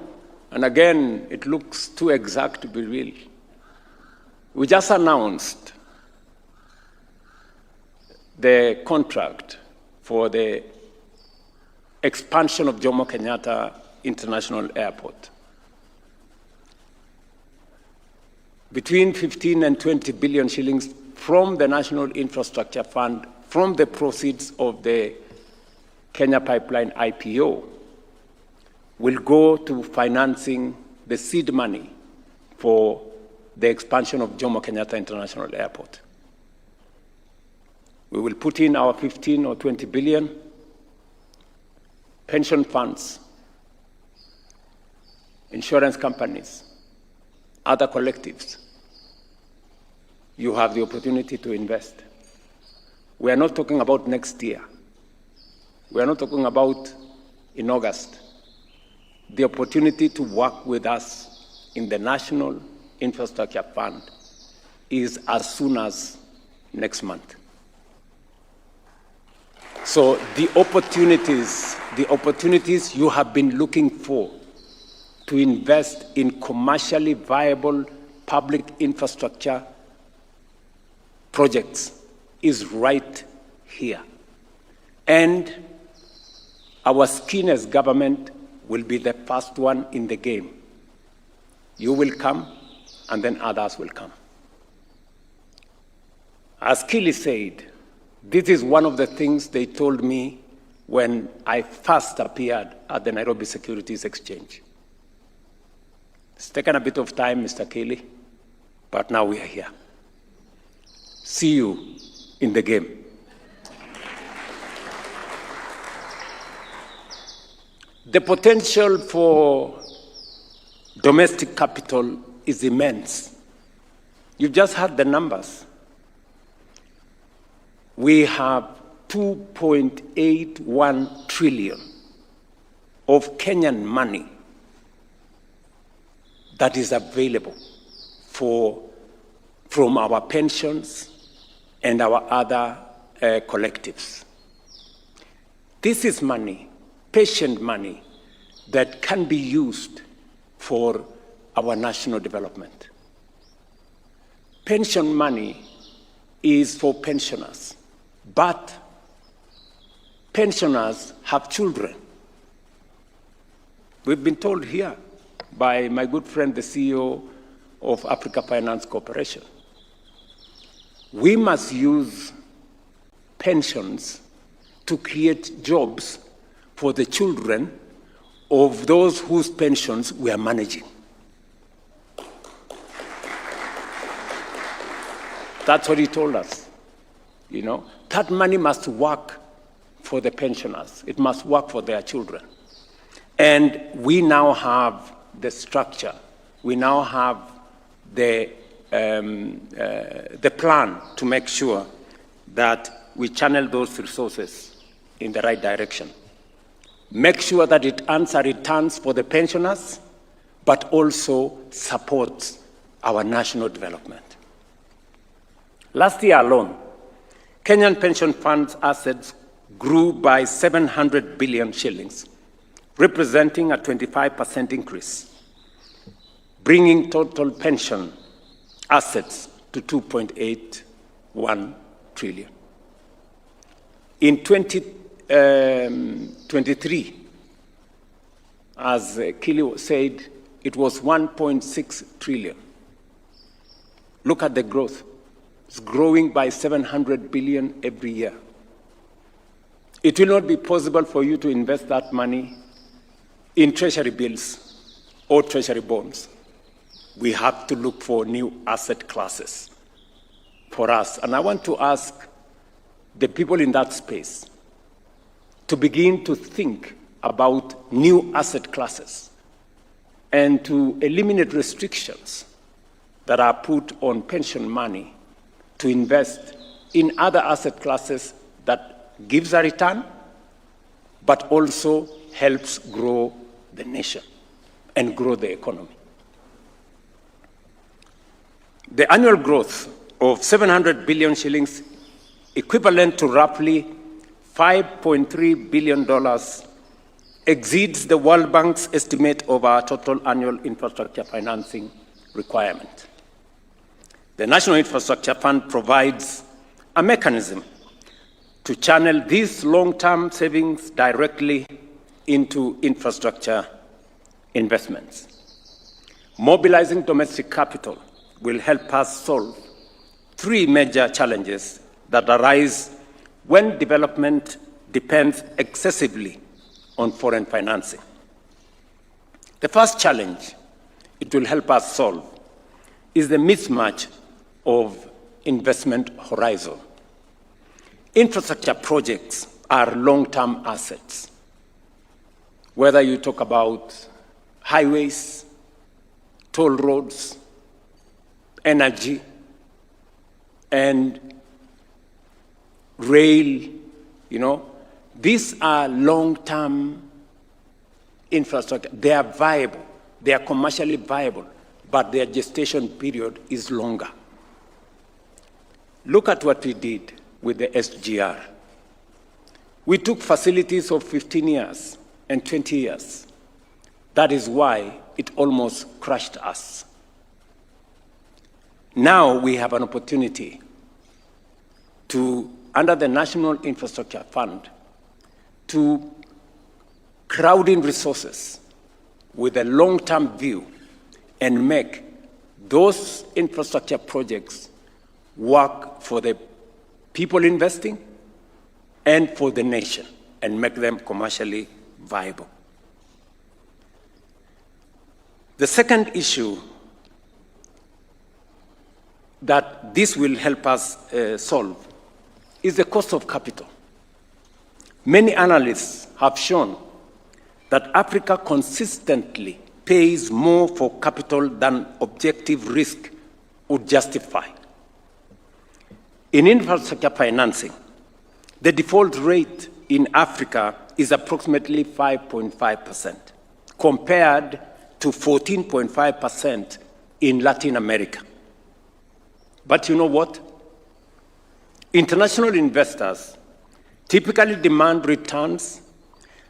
and again, it looks too exact to be real, we just announced the contract for the expansion of Jomo Kenyatta International Airport. Between 15 and 20 billion shillings from the National Infrastructure Fund, from the proceeds of the Kenya Pipeline IPO, will go to financing the seed money for the expansion of Jomo Kenyatta International Airport. We will put in our 15 or 20 billion, pension funds, insurance companies, other collectives. You have the opportunity to invest. We are not talking about next year. We are not talking about in August. The opportunity to work with us in the National Infrastructure Fund is as soon as next month. So the opportunities you have been looking for to invest in commercially viable public infrastructure projects is right here. And our skin as government will be the first one in the game. You will come, and then others will come. As Kili said, this is one of the things they told me when I first appeared at the Nairobi Securities Exchange. It's taken a bit of time, Mr. Kili, but now we are here. See you in the game. The potential for domestic capital is immense. You've just heard the numbers. We have 2.81 trillion of Kenyan money that is available from our pensions and our other collectives. This is money, patient money, that can be used for our national development. Pension money is for pensioners, but pensioners have children. We've been told here by my good friend, the CEO of Africa Finance Corporation, we must use pensions to create jobs for the children of those whose pensions we are managing. That's what he told us. You know, that money must work for the pensioners. It must work for their children. And we now have the structure. We now have the plan to make sure that we channel those resources in the right direction. Make sure that it earns a returns for the pensioners, but also supports our national development. Last year alone, Kenyan pension funds assets grew by 700 billion shillings, representing a 25% increase, bringing total pension assets to 2.81 trillion. In 2023, as Kili said, it was 1.6 trillion. Look at the growth. It's growing by 700 billion every year. It will not be possible for you to invest that money in treasury bills or treasury bonds. We have to look for new asset classes for us. And I want to ask the people in that space to begin to think about new asset classes and to eliminate restrictions that are put on pension money to invest in other asset classes that gives a return, but also helps grow the nation and grow the economy. The annual growth of 700 billion shillings, equivalent to roughly $5.3 billion, exceeds the World Bank's estimate of our total annual infrastructure financing requirement. The National Infrastructure Fund provides a mechanism to channel these long-term savings directly into infrastructure investments. Mobilizing domestic capital will help us solve three major challenges that arise when development depends excessively on foreign financing. The first challenge it will help us solve is the mismatch of investment horizon. Infrastructure projects are long-term assets. Whether you talk about highways, toll roads, energy, and rail, these are long-term infrastructure. They are viable, they are commercially viable, but their gestation period is longer. Look at what we did with the SGR. We took facilities of 15 years and 20 years. That is why it almost crushed us. Now we have an opportunity to, under the National Infrastructure Fund, to crowd in resources with a long-term view and make those infrastructure projects work for the people investing and for the nation and make them commercially viable. The second issue that this will help us solve is the cost of capital. Many analysts have shown that Africa consistently pays more for capital than objective risk would justify. In infrastructure financing, the default rate in Africa is approximately 5.5%, compared to 14.5% in Latin America. But you know what? International investors typically demand returns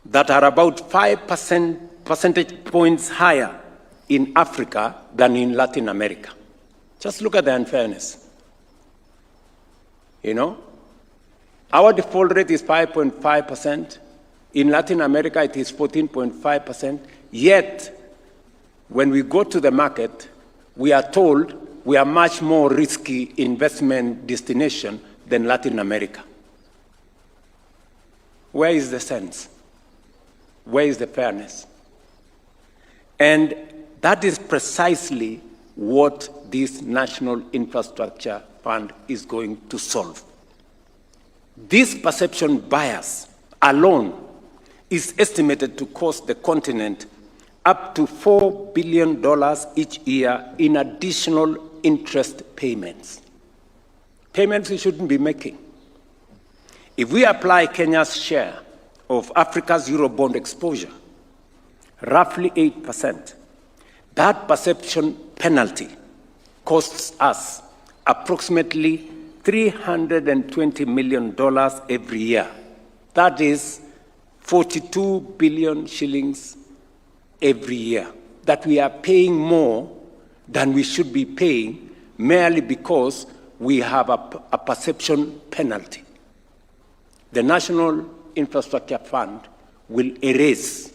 that are about 5 percentage points higher in Africa than in Latin America. Just look at the unfairness. You know? Our default rate is 5.5%. In Latin America, it is 14.5%. Yet, when we go to the market, we are told we are much more risky investment destination than Latin America. Where is the sense? Where is the fairness? And that is precisely what this National Infrastructure Fund is going to solve. This perception bias alone is estimated to cost the continent up to $4 billion each year in additional interest payments. Payments we shouldn't be making. If we apply Kenya's share of Africa's Eurobond exposure, roughly 8%, that perception penalty costs us approximately $320 million every year. That is 42 billion shillings every year that we are paying more than we should be paying merely because we have a perception penalty. The National Infrastructure Fund will erase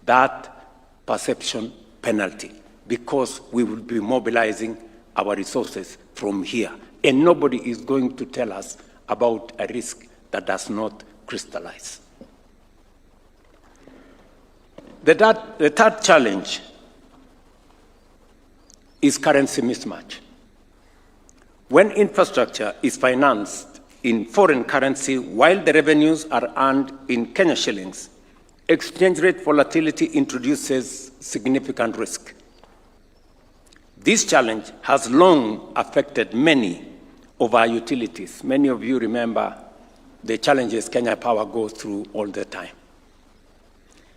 that perception penalty because we will be mobilizing our resources from here. And nobody is going to tell us about a risk that does not crystallize. The third challenge is currency mismatch. When infrastructure is financed in foreign currency while the revenues are earned in Kenya shillings, exchange rate volatility introduces significant risk. This challenge has long affected many of our utilities. Many of you remember the challenges Kenya Power goes through all the time.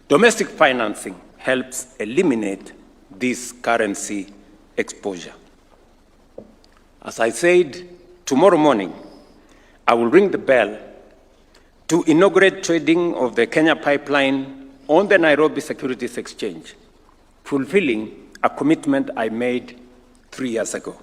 Domestic financing helps eliminate this currency exposure. As I said, tomorrow morning, I will ring the bell to inaugurate trading of the Kenya pipeline on the Nairobi Securities Exchange, fulfilling a commitment I made 3 years ago.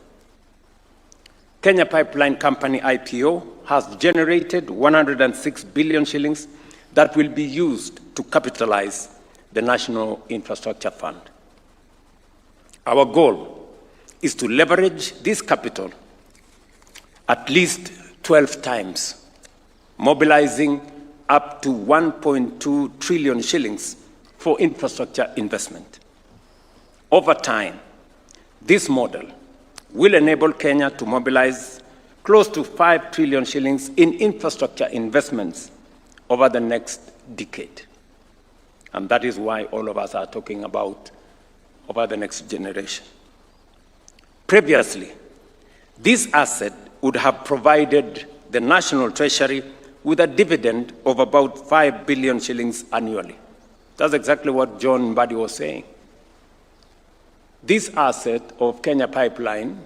Kenya Pipeline Company IPO has generated 106 billion shillings that will be used to capitalize the National Infrastructure Fund. Our goal is to leverage this capital at least 12 times, mobilizing up to 1.2 trillion shillings for infrastructure investment. Over time, this model will enable Kenya to mobilize close to 5 trillion shillings in infrastructure investments over the next decade. And that is why all of us are talking about over the next generation. Previously, this asset would have provided the National Treasury with a dividend of about 5 billion shillings annually. That's exactly what John Mbadi was saying. This asset of Kenya Pipeline,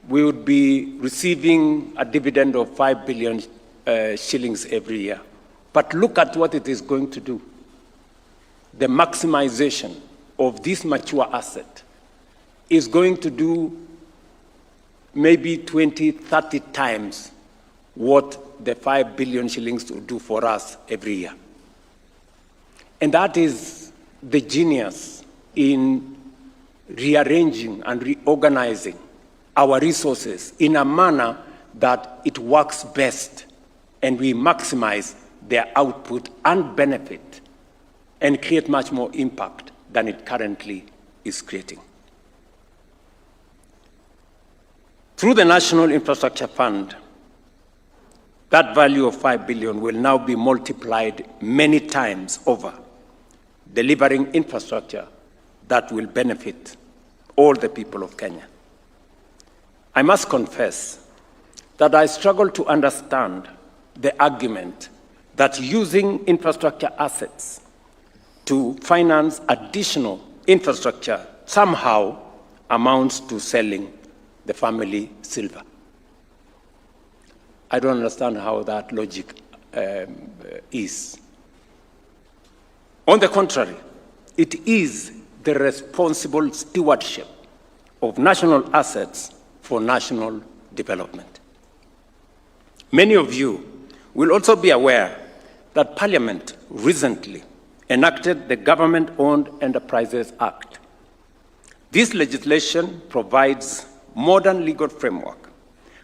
we would be receiving a dividend of 5 billion shillings every year. But look at what it is going to do. The maximization of this mature asset is going to do maybe 20, 30 times what the 5 billion shillings will do for us every year. And that is the genius in rearranging and reorganizing our resources in a manner that it works best and we maximize their output and benefit and create much more impact than it currently is creating. Through the National Infrastructure Fund, that value of 5 billion will now be multiplied many times over, delivering infrastructure that will benefit all the people of Kenya. I must confess that I struggle to understand the argument that using infrastructure assets to finance additional infrastructure somehow amounts to selling the family silver. I don't understand how that logic is. On the contrary, it is the responsible stewardship of national assets for national development. Many of you will also be aware that Parliament recently enacted the Government-Owned Enterprises Act. This legislation provides modern legal framework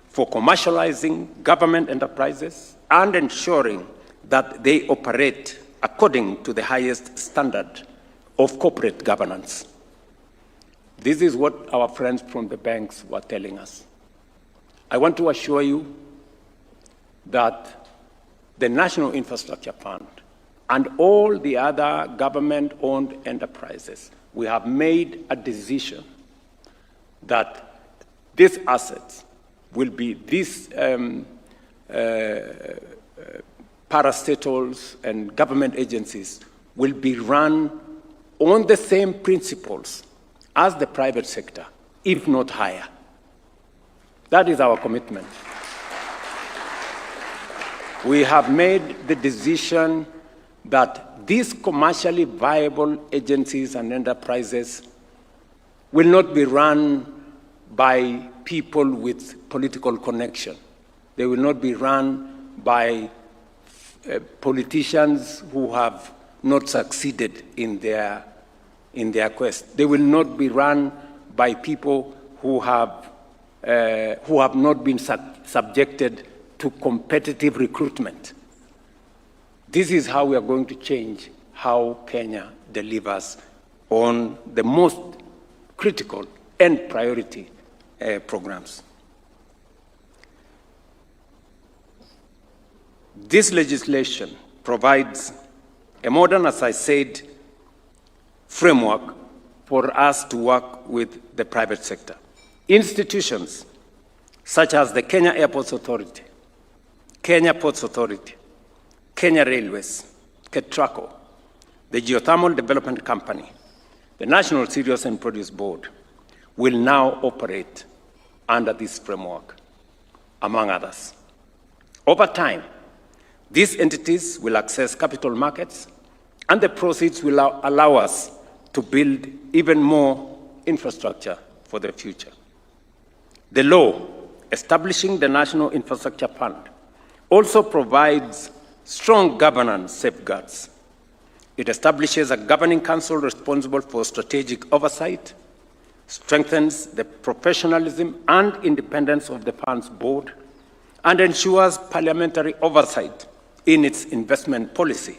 for commercializing government enterprises and ensuring that they operate according to the highest standard of corporate governance. This is what our friends from the banks were telling us. I want to assure you that the National Infrastructure Fund and all the other government-owned enterprises, we have made a decision that these assets will be these parastatals and government agencies will be run on the same principles as the private sector, if not higher. That is our commitment. We have made the decision that these commercially viable agencies and enterprises will not be run by people with political connection. They will not be run by politicians who have not succeeded in their quest. They will not be run by people who have not been subjected to competitive recruitment. This is how we are going to change how Kenya delivers on the most critical and priority programs. This legislation provides a modern, as I said, framework for us to work with the private sector. Institutions such as the Kenya Airports Authority, Kenya Ports Authority, Kenya Railways, KETRACO, the Geothermal Development Company, the National Cereals and Produce Board will now operate under this framework, among others. Over time, these entities will access capital markets, and the proceeds will allow us to build even more infrastructure for the future. The law establishing the National Infrastructure Fund also provides strong governance safeguards. It establishes a governing council responsible for strategic oversight, strengthens the professionalism and independence of the fund's board, and ensures parliamentary oversight in its investment policy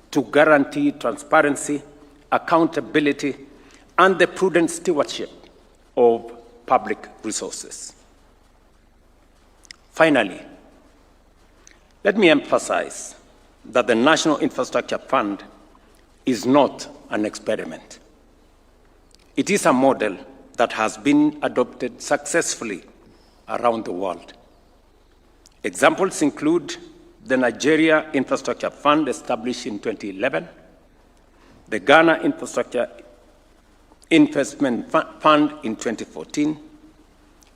to guarantee transparency, accountability, and the prudent stewardship of public resources. Finally, let me emphasize that the National Infrastructure Fund is not an experiment. It is a model that has been adopted successfully around the world. Examples include the Nigeria Infrastructure Fund established in 2011, the Ghana Infrastructure Investment Fund in 2014,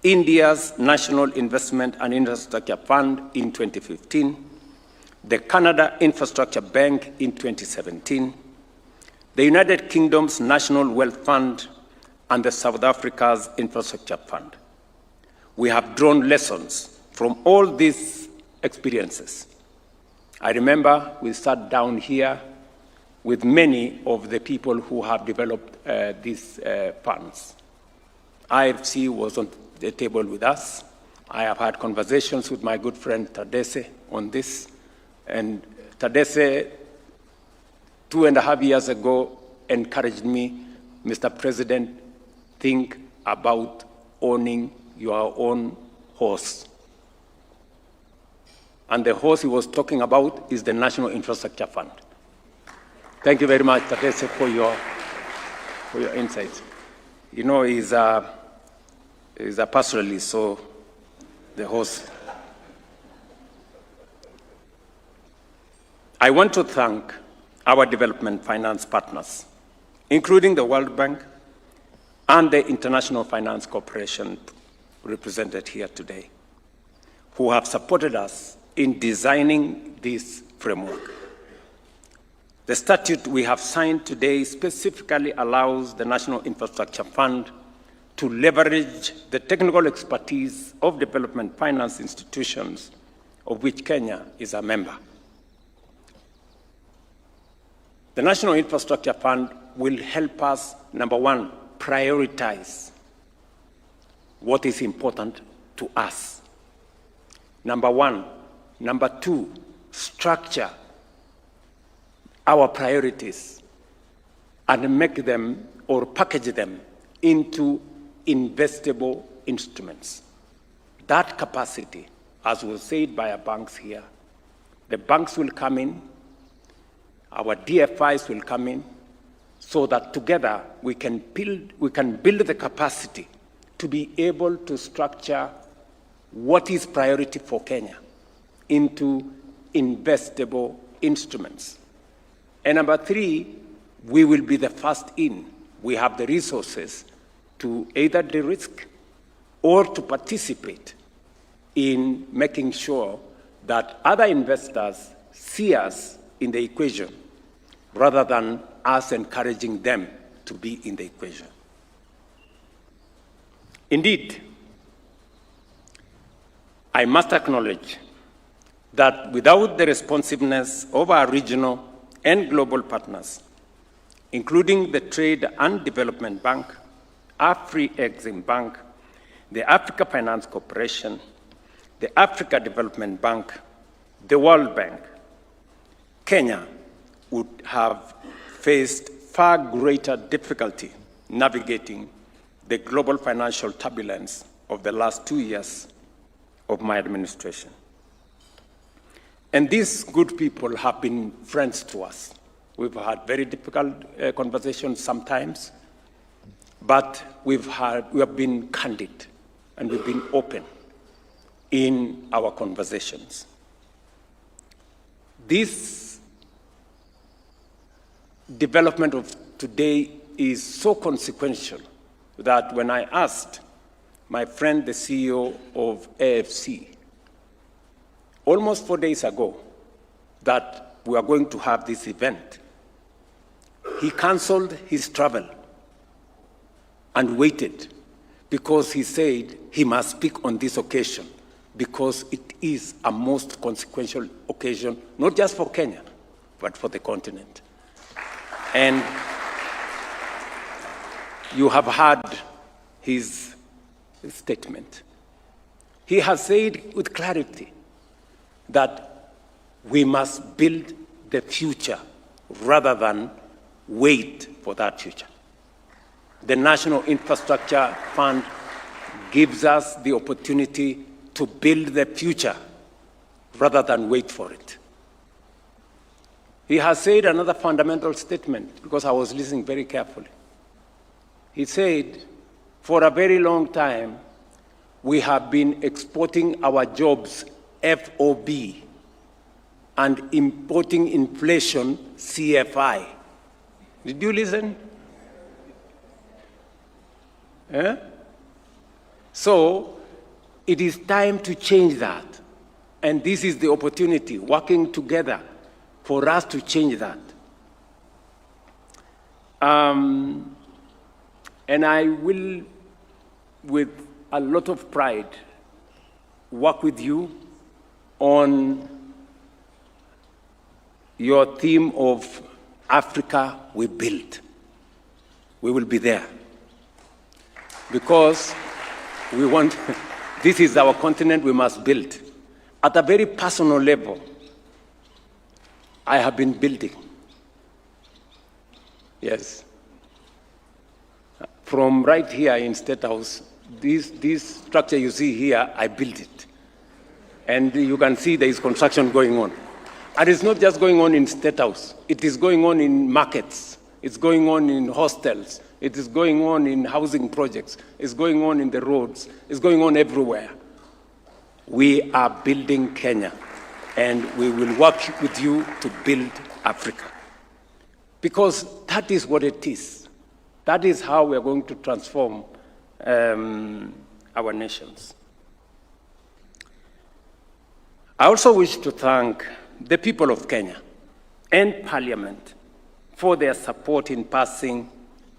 India's National Investment and Infrastructure Fund in 2015, the Canada Infrastructure Bank in 2017, the United Kingdom's National Wealth Fund, and the South Africa's Infrastructure Fund. We have drawn lessons from all these experiences. I remember we sat down here with many of the people who have developed these funds. IFC was on the table with us. I have had conversations with my good friend Tadesse on this. And Tadesse, 2.5 years ago, encouraged me, Mr. President, think about owning your own horse. And the horse he was talking about is the National Infrastructure Fund. Thank you very much, Tadesse, for your insights. You know, he's a pastoralist, so the horse. I want to thank our development finance partners, including the World Bank and the International Finance Corporation represented here today, who have supported us in designing this framework. The statute we have signed today specifically allows the National Infrastructure Fund to leverage the technical expertise of development finance institutions of which Kenya is a member. The National Infrastructure Fund will help us, number one, prioritize what is important to us. Number one. Number two, structure our priorities and make them or package them into investable instruments. That capacity, as was said by our banks here, the banks will come in, our DFIs will come in, so that together we can build the capacity to be able to structure what is priority for Kenya into investable instruments. And number three, we will be the first in. We have the resources to either de-risk or to participate in making sure that other investors see us in the equation rather than us encouraging them to be in the equation. Indeed, I must acknowledge that without the responsiveness of our regional and global partners, including the Trade and Development Bank, Afri-Exim Bank, the Africa Finance Corporation, the Africa Development Bank, the World Bank, Kenya would have faced far greater difficulty navigating the global financial turbulence of the last 2 years of my administration. And these good people have been friends to us. We've had very difficult conversations sometimes, but we have been candid and we've been open in our conversations. This development of today is so consequential that when I asked my friend, the CEO of AFC, almost 4 days ago, that we are going to have this event, he canceled his travel and waited because he said he must speak on this occasion because it is a most consequential occasion, not just for Kenya, but for the continent. And you have heard his statement. He has said with clarity that we must build the future rather than wait for that future. The National Infrastructure Fund gives us the opportunity to build the future rather than wait for it. He has said another fundamental statement, because I was listening very carefully. He said, for a very long time, we have been exporting our jobs FOB and importing inflation CFI. Did you listen? Eh? So it is time to change that. And this is the opportunity, working together, for us to change that. And I will, with a lot of pride, work with you on your theme of Africa we build. We will be there. Because we want, this is our continent we must build. At a very personal level, I have been building. Yes. From right here in State House, this structure you see here, I built it. And you can see there is construction going on. And it's not just going on in State House. It is going on in markets. It's going on in hostels. It is going on in housing projects. It's going on in the roads. It's going on everywhere. We are building Kenya, and we will work with you to build Africa. Because that is what it is. That is how we are going to transform our nations. I also wish to thank the people of Kenya and Parliament for their support in passing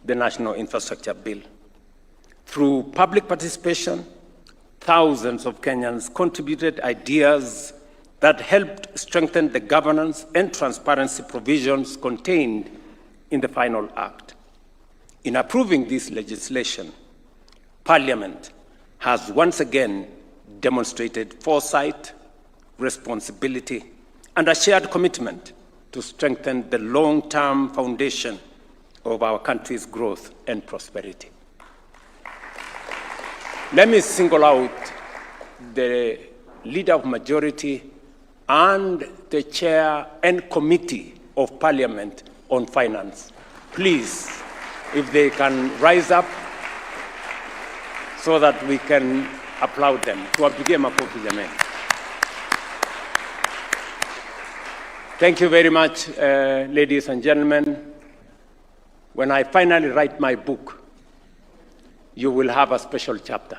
the National Infrastructure Bill. Through public participation, thousands of Kenyans contributed ideas that helped strengthen the governance and transparency provisions contained in the final act. In approving this legislation, Parliament has once again demonstrated foresight, responsibility, and a shared commitment to strengthen the long-term foundation of our country's growth and prosperity. Let me single out the Leader of Majority and the Chair and Committee of Parliament on Finance. Please, if they can rise up so that we can applaud them. Thank you very much, ladies and gentlemen. When I finally write my book, you will have a special chapter.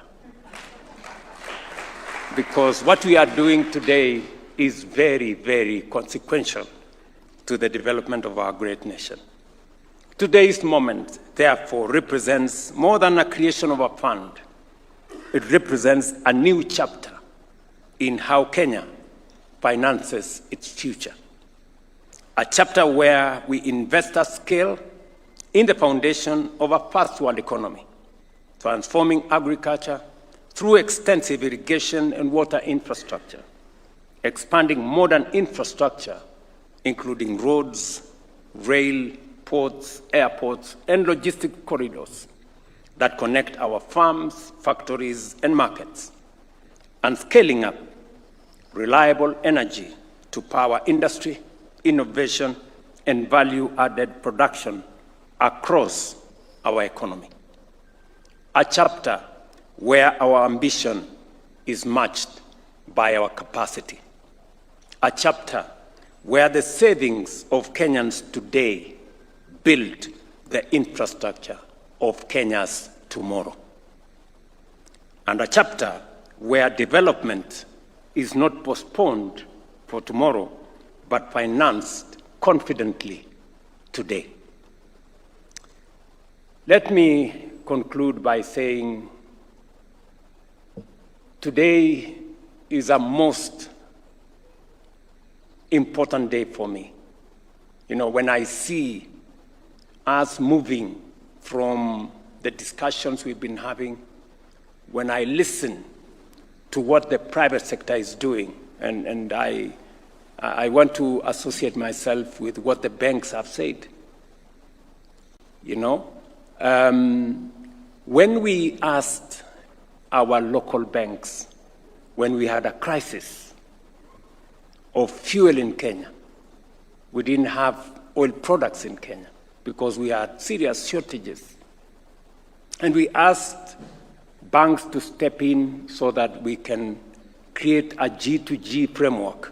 Because what we are doing today is very, very consequential to the development of our great nation. Today's moment, therefore, represents more than a creation of a fund. It represents a new chapter in how Kenya finances its future. A chapter where we invest at scale in the foundation of a first-world economy, transforming agriculture through extensive irrigation and water infrastructure, expanding modern infrastructure, including roads, rail, ports, airports, and logistic corridors that connect our farms, factories, and markets, and scaling up reliable energy to power industry, innovation, and value-added production across our economy. A chapter where our ambition is matched by our capacity. A chapter where the savings of Kenyans today build the infrastructure of Kenya's tomorrow. And a chapter where development is not postponed for tomorrow, but financed confidently today. Let me conclude by saying today is a most important day for me. You know, when I see us moving from the discussions we've been having, when I listen to what the private sector is doing, and I want to associate myself with what the banks have said. You know, when we asked our local banks, when we had a crisis of fuel in Kenya, we didn't have oil products in Kenya because we had serious shortages. And we asked banks to step in so that we can create a G2G framework.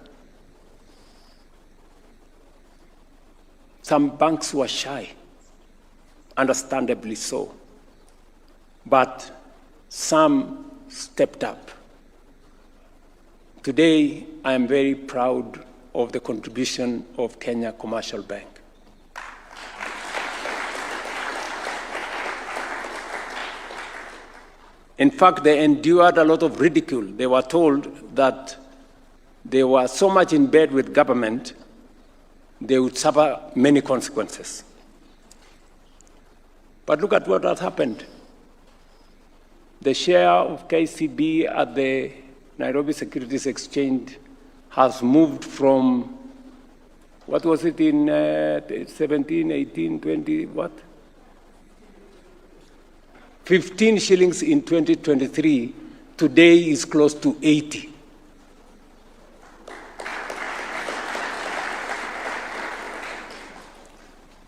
Some banks were shy, understandably so, but some stepped up. Today, I am very proud of the contribution of Kenya Commercial Bank. In fact, they endured a lot of ridicule. They were told that they were so much in bed with government, they would suffer many consequences. But look at what has happened. The share of KCB at the Nairobi Securities Exchange has moved from, what was it in 17, 18, 20, what? 15 shillings in 2023, today is close to 80.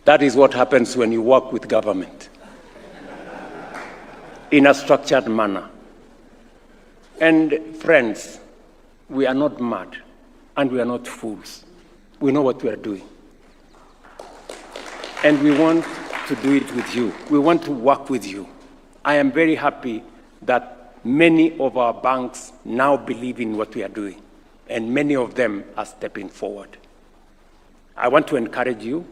That is what happens when you work with government in a structured manner. And friends, we are not mad and we are not fools. We know what we are doing. And we want to do it with you. We want to work with you. I am very happy that many of our banks now believe in what we are doing, and many of them are stepping forward. I want to encourage you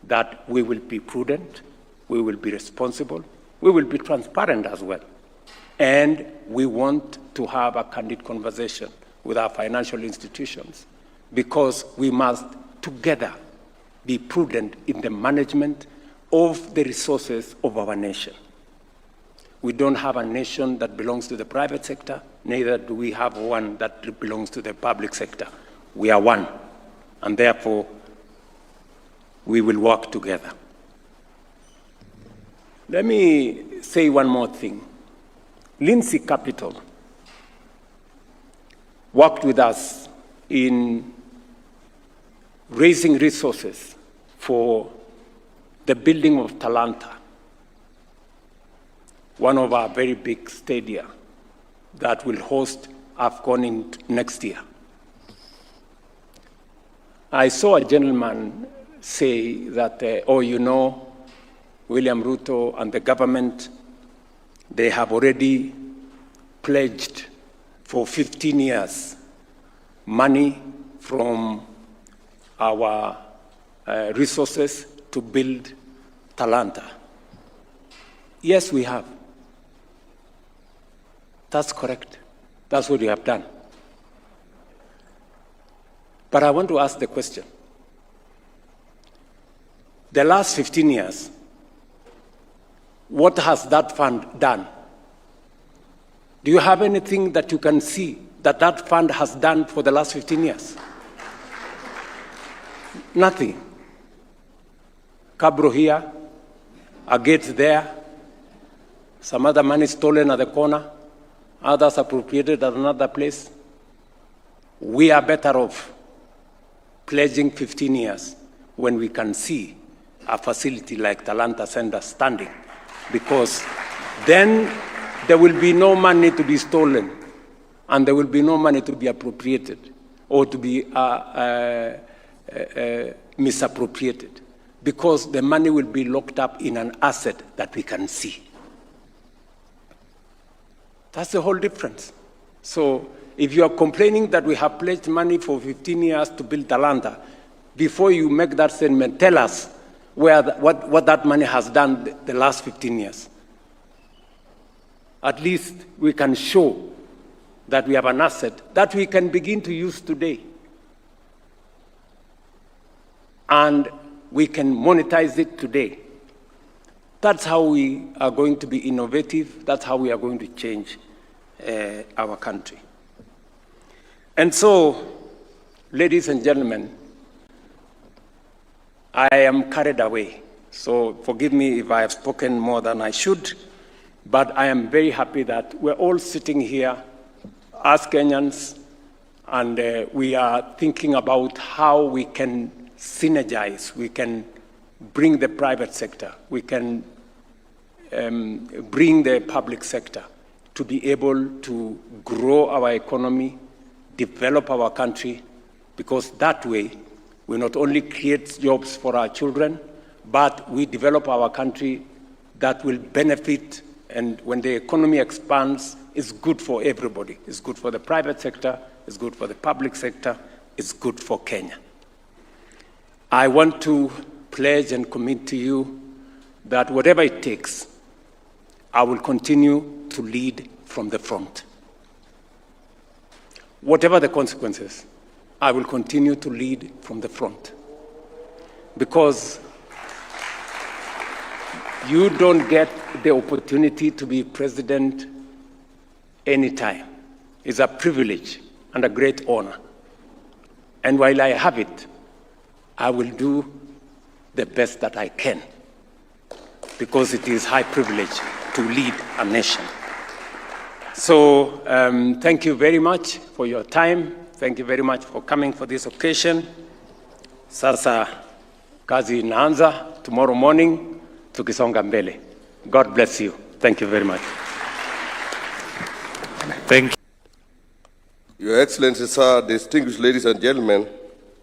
that we will be prudent, we will be responsible, we will be transparent as well. And we want to have a candid conversation with our financial institutions, because we must together be prudent in the management of the resources of our nation. We don't have a nation that belongs to the private sector, neither do we have one that belongs to the public sector. We are one, and therefore we will work together. Let me say one more thing. Lindsay Capital worked with us in raising resources for the building of Talanta, one of our very big stadia that will host AFCON next year. I saw a gentleman say that, William Ruto and the government, they have already pledged for 15 years money from our resources to build Talanta. Yes, we have. That's correct. That's what we have done. But I want to ask the question. The last 15 years, what has that fund done? Do you have anything that you can see that that fund has done for the last 15 years? Nothing. Cabro here, a gate there, some other money stolen at the corner, others appropriated at another place. We are better off pledging 15 years when we can see a facility like Talanta Center standing, because then there will be no money to be stolen and there will be no money to be appropriated or to be misappropriated, because the money will be locked up in an asset that we can see. That's the whole difference. So if you are complaining that we have pledged money for 15 years to build Talanta, before you make that statement, tell us what that money has done the last 15 years. At least we can show that we have an asset that we can begin to use today. And we can monetize it today. That's how we are going to be innovative. That's how we are going to change our country. And so, ladies and gentlemen, I am carried away. So forgive me if I have spoken more than I should, but I am very happy that we're all sitting here as Kenyans, and we are thinking about how we can synergize, we can bring the private sector, we can bring the public sector to be able to grow our economy, develop our country, because that way we not only create jobs for our children, but we develop our country that will benefit, and when the economy expands, it's good for everybody. It's good for the private sector, it's good for the public sector, it's good for Kenya. I want to pledge and commit to you that whatever it takes, I will continue to lead from the front. Whatever the consequences, I will continue to lead from the front. Because you don't get the opportunity to be president anytime. It's a privilege and a great honor. And while I have it, I will do the best that I can, because it is high privilege to lead a nation. So thank you very much for your time. Thank you very much for coming for this occasion. Sasa kazi inaanza tomorrow morning, tukisonga mbele. God bless you. Thank you very much. Thank you. Your Excellency, sir, distinguished ladies and gentlemen,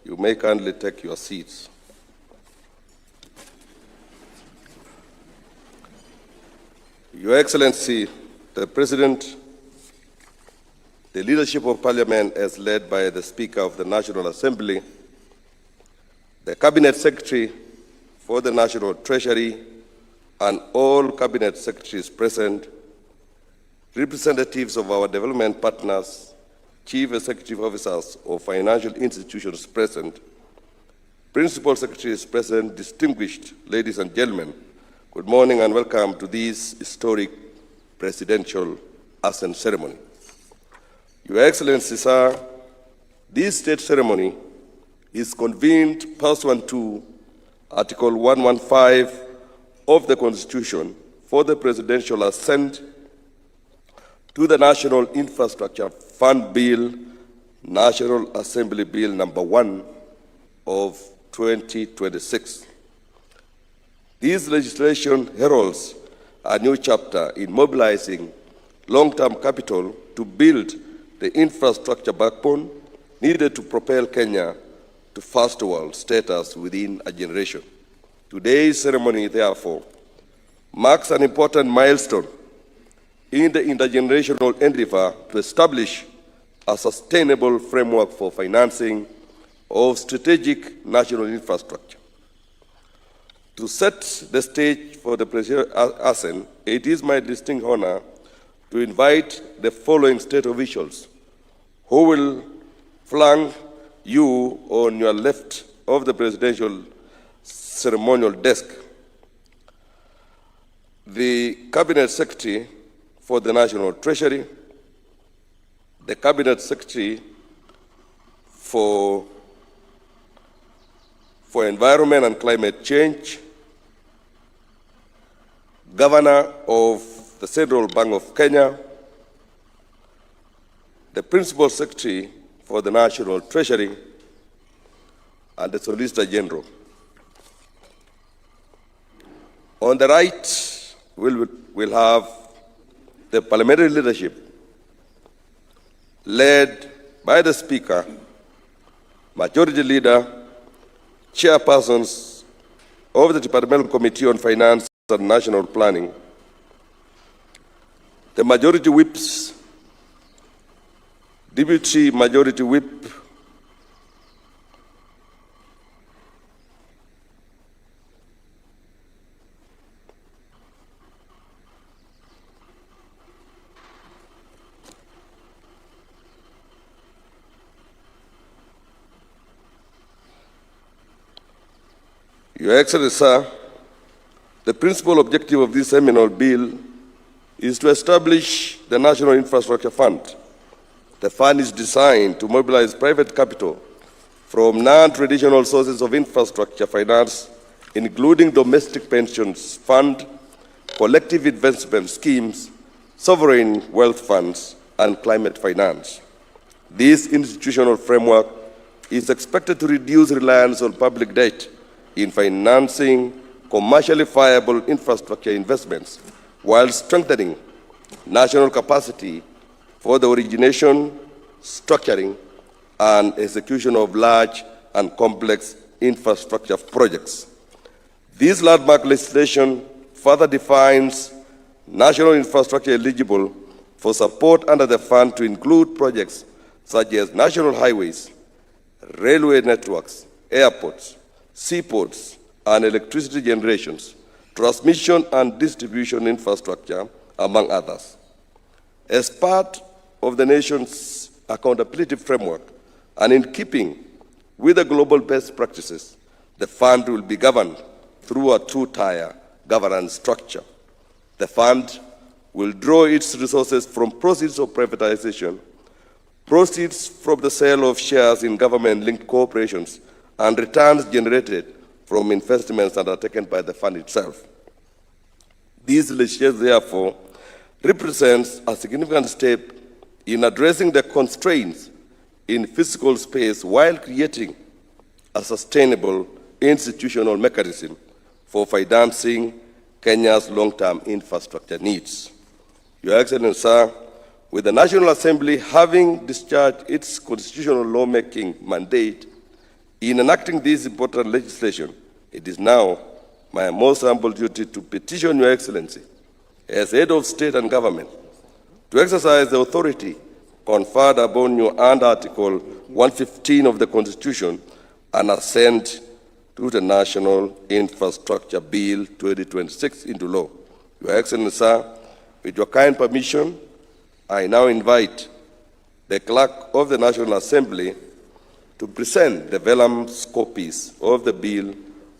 you may kindly take your seats. Your Excellency, the President, the leadership of Parliament as led by the Speaker of the National Assembly, the Cabinet Secretary for the National Treasury, and all Cabinet Secretaries present, representatives of our development partners, Chief Executive Officers of financial institutions present, Principal Secretaries present, distinguished ladies and gentlemen, good morning and welcome to this historic presidential Assent ceremony. Your Excellency, sir, this state ceremony is convened pursuant to Article 115 of the Constitution for the presidential assent to the National Infrastructure Fund Bill, National Assembly Bill number 1 of 2026. This legislation heralds a new chapter in mobilizing long-term capital to build the infrastructure backbone needed to propel Kenya to first world status within a generation. Today's ceremony, therefore, marks an important milestone in the intergenerational endeavor to establish a sustainable framework for financing of strategic national infrastructure. To set the stage for the presidential assent, it is my distinct honor to invite the following state officials who will flank you on your left of the presidential ceremonial desk. The Cabinet Secretary for the National Treasury, the Cabinet Secretary for Environment and Climate Change, Governor of the Central Bank of Kenya, the Principal Secretary for the National Treasury, and the Solicitor General. On the right, we'll have the parliamentary leadership led by the Speaker, Majority Leader, Chairpersons of the Departmental Committee on Finance and National Planning, the Majority Whips, Deputy Majority Whip, Your Excellency, sir, the principal objective of this seminal bill is to establish the National Infrastructure Fund. The fund is designed to mobilize private capital from non-traditional sources of infrastructure finance, including domestic pensions fund, collective investment schemes, sovereign wealth funds, and climate finance. This institutional framework is expected to reduce reliance on public debt in financing commercially viable infrastructure investments while strengthening national capacity for the origination, structuring, and execution of large and complex infrastructure projects. This landmark legislation further defines national infrastructure eligible for support under the fund to include projects such as national highways, railway networks, airports, seaports, and electricity generations, transmission and distribution infrastructure, among others. As part of the nation's accountability framework and in keeping with the global best practices, the fund will be governed through a two-tier governance structure. The fund will draw its resources from proceeds of privatization, proceeds from the sale of shares in government-linked corporations, and returns generated from investments undertaken by the fund itself. This legislation, therefore, represents a significant step in addressing the constraints in physical space while creating a sustainable institutional mechanism for financing Kenya's long-term infrastructure needs. Your Excellency, sir, with the National Assembly having discharged its constitutional lawmaking mandate in enacting this important legislation, it is now my most humble duty to petition Your Excellency, as head of state and government, to exercise the authority conferred upon you under Article 115 of the Constitution and assent to the National Infrastructure Bill 2026 into law. Your Excellency, sir, with your kind permission, I now invite the Clerk of the National Assembly to present the vellum copies of the bill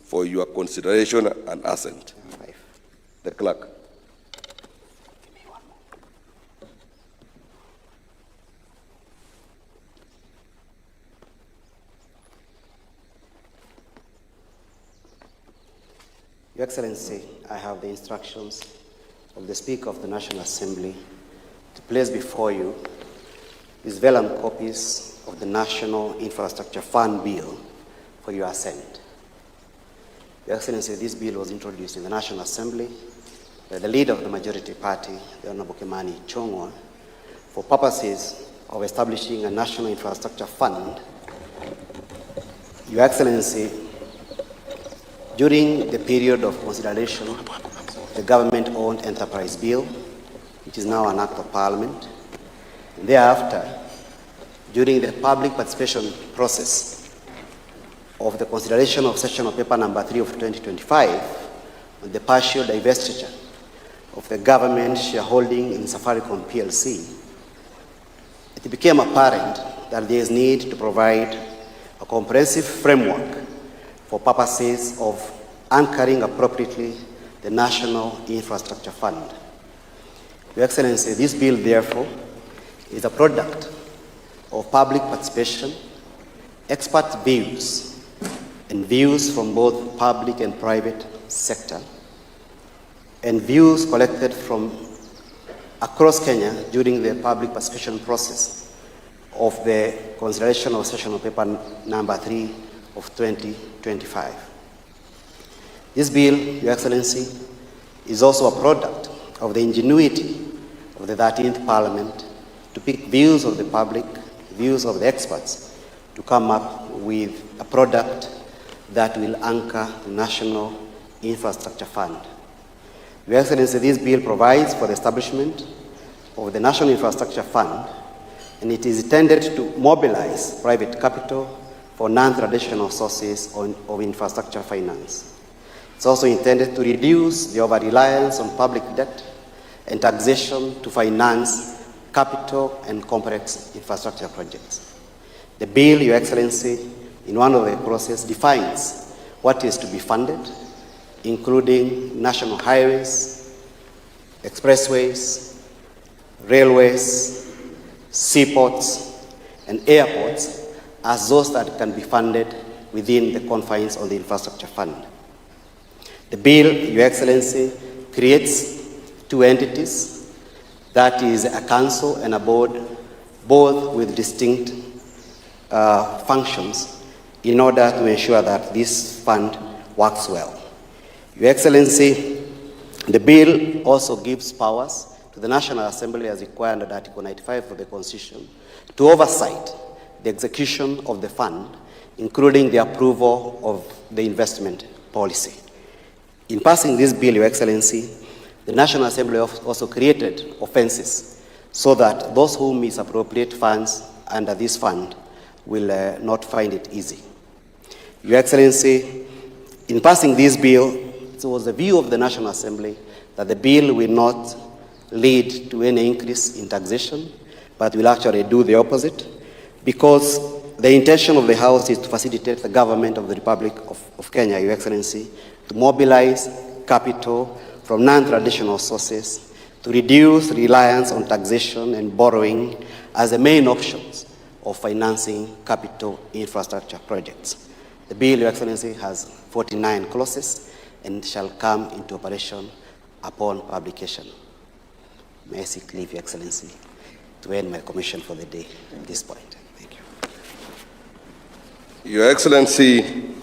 for your consideration and assent. The Clerk. Your Excellency, I have the instructions of the Speaker of the National Assembly to place before you these vellum copies of the National Infrastructure Fund Bill for your assent. Your Excellency, this bill was introduced in the National Assembly by the leader of the majority party, the Honorable Kimani Ichung'wah, for purposes of establishing a National Infrastructure Fund. Your Excellency, during the period of consideration, the government-owned enterprise bill, which is now an act of parliament, and thereafter, during the public participation process of the consideration of sessional paper number 3 of 2025, on the partial divestiture of the government shareholding in Safaricom PLC, it became apparent that there is need to provide a comprehensive framework for purposes of anchoring appropriately the National Infrastructure Fund. Your Excellency, this bill, therefore, is a product of public participation, expert views, and views from both public and private sector, and views collected from across Kenya during the public participation process of the consideration of sessional paper number 3 of 2025. This bill, Your Excellency, is also a product of the ingenuity of the 13th Parliament to pick views of the public, views of the experts, to come up with a product that will anchor the National Infrastructure Fund. Your Excellency, this bill provides for the establishment of the National Infrastructure Fund, and it is intended to mobilize private capital for non-traditional sources of infrastructure finance. It's also intended to reduce the over-reliance on public debt and taxation to finance capital and complex infrastructure projects. The bill, Your Excellency, in one of the process defines what is to be funded, including national highways, expressways, railways, seaports, and airports as those that can be funded within the confines of the infrastructure fund. The bill, Your Excellency, creates two entities, that is a council and a board, both with distinct functions in order to ensure that this fund works well. Your Excellency, the bill also gives powers to the National Assembly as required under Article 95 of the Constitution to oversight the execution of the fund, including the approval of the investment policy. In passing this bill, Your Excellency, the National Assembly also created offenses so that those who misappropriate funds under this fund will not find it easy. Your Excellency, in passing this bill, it was the view of the National Assembly that the bill will not lead to any increase in taxation, but will actually do the opposite, because the intention of the House is to facilitate the government of the Republic of Kenya, Your Excellency, to mobilize capital from non-traditional sources to reduce reliance on taxation and borrowing as the main options of financing capital infrastructure projects. The bill, Your Excellency, has 49 clauses and shall come into operation upon publication. May I seek leave, Your Excellency, to end my commission for the day at this point. Thank you. Your Excellency,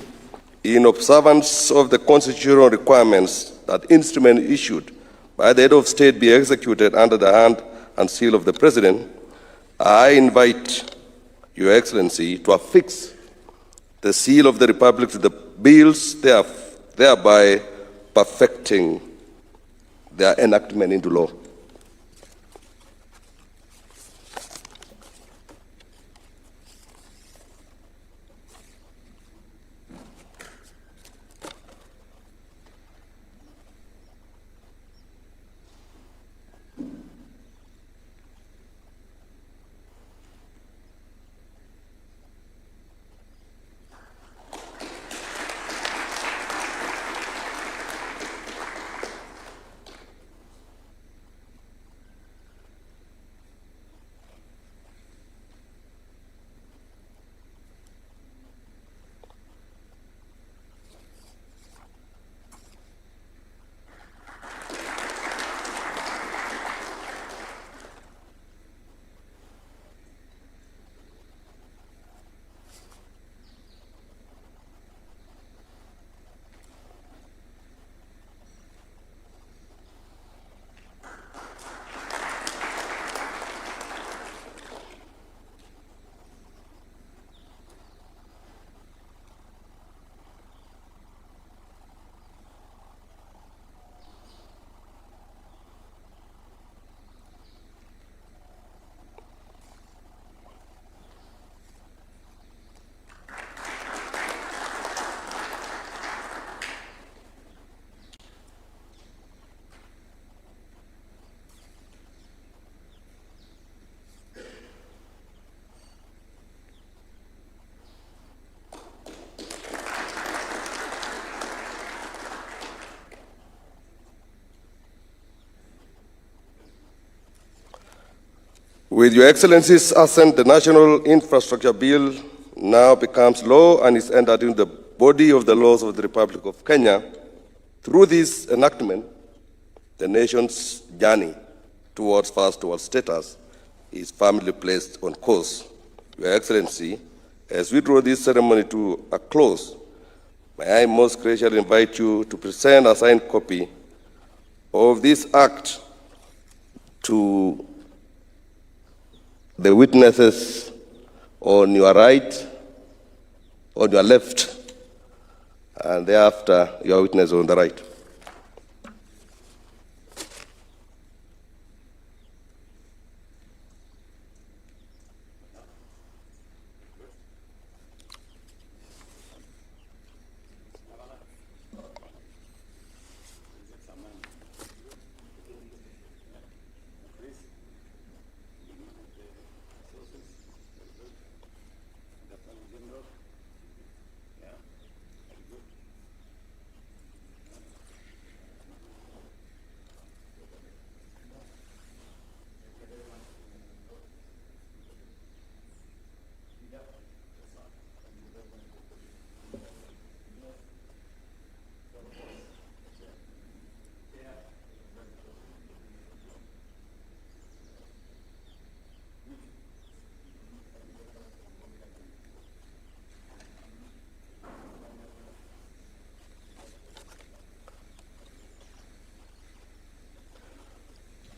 in observance of the constitutional requirements that instrument issued by the head of state be executed under the hand and seal of the President, I invite Your Excellency to affix the seal of the Republic to the bills, thereby perfecting their enactment into law. With Your Excellency's assent, the National Infrastructure Bill now becomes law and is entered into the body of the laws of the Republic of Kenya. Through this enactment, the nation's journey towards first world status is firmly placed on course. Your Excellency, as we draw this ceremony to a close, may I most graciously invite you to present a signed copy of this act to the witnesses on your right, on your left, and thereafter your witness on the right.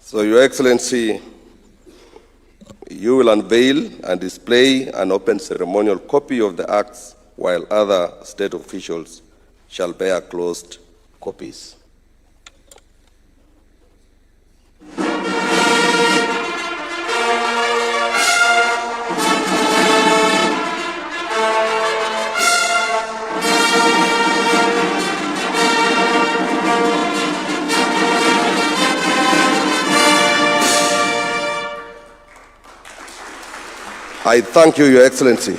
So, Your Excellency, you will unveil and display an open ceremonial copy of the acts, while other state officials shall bear closed copies. I thank you, Your Excellency.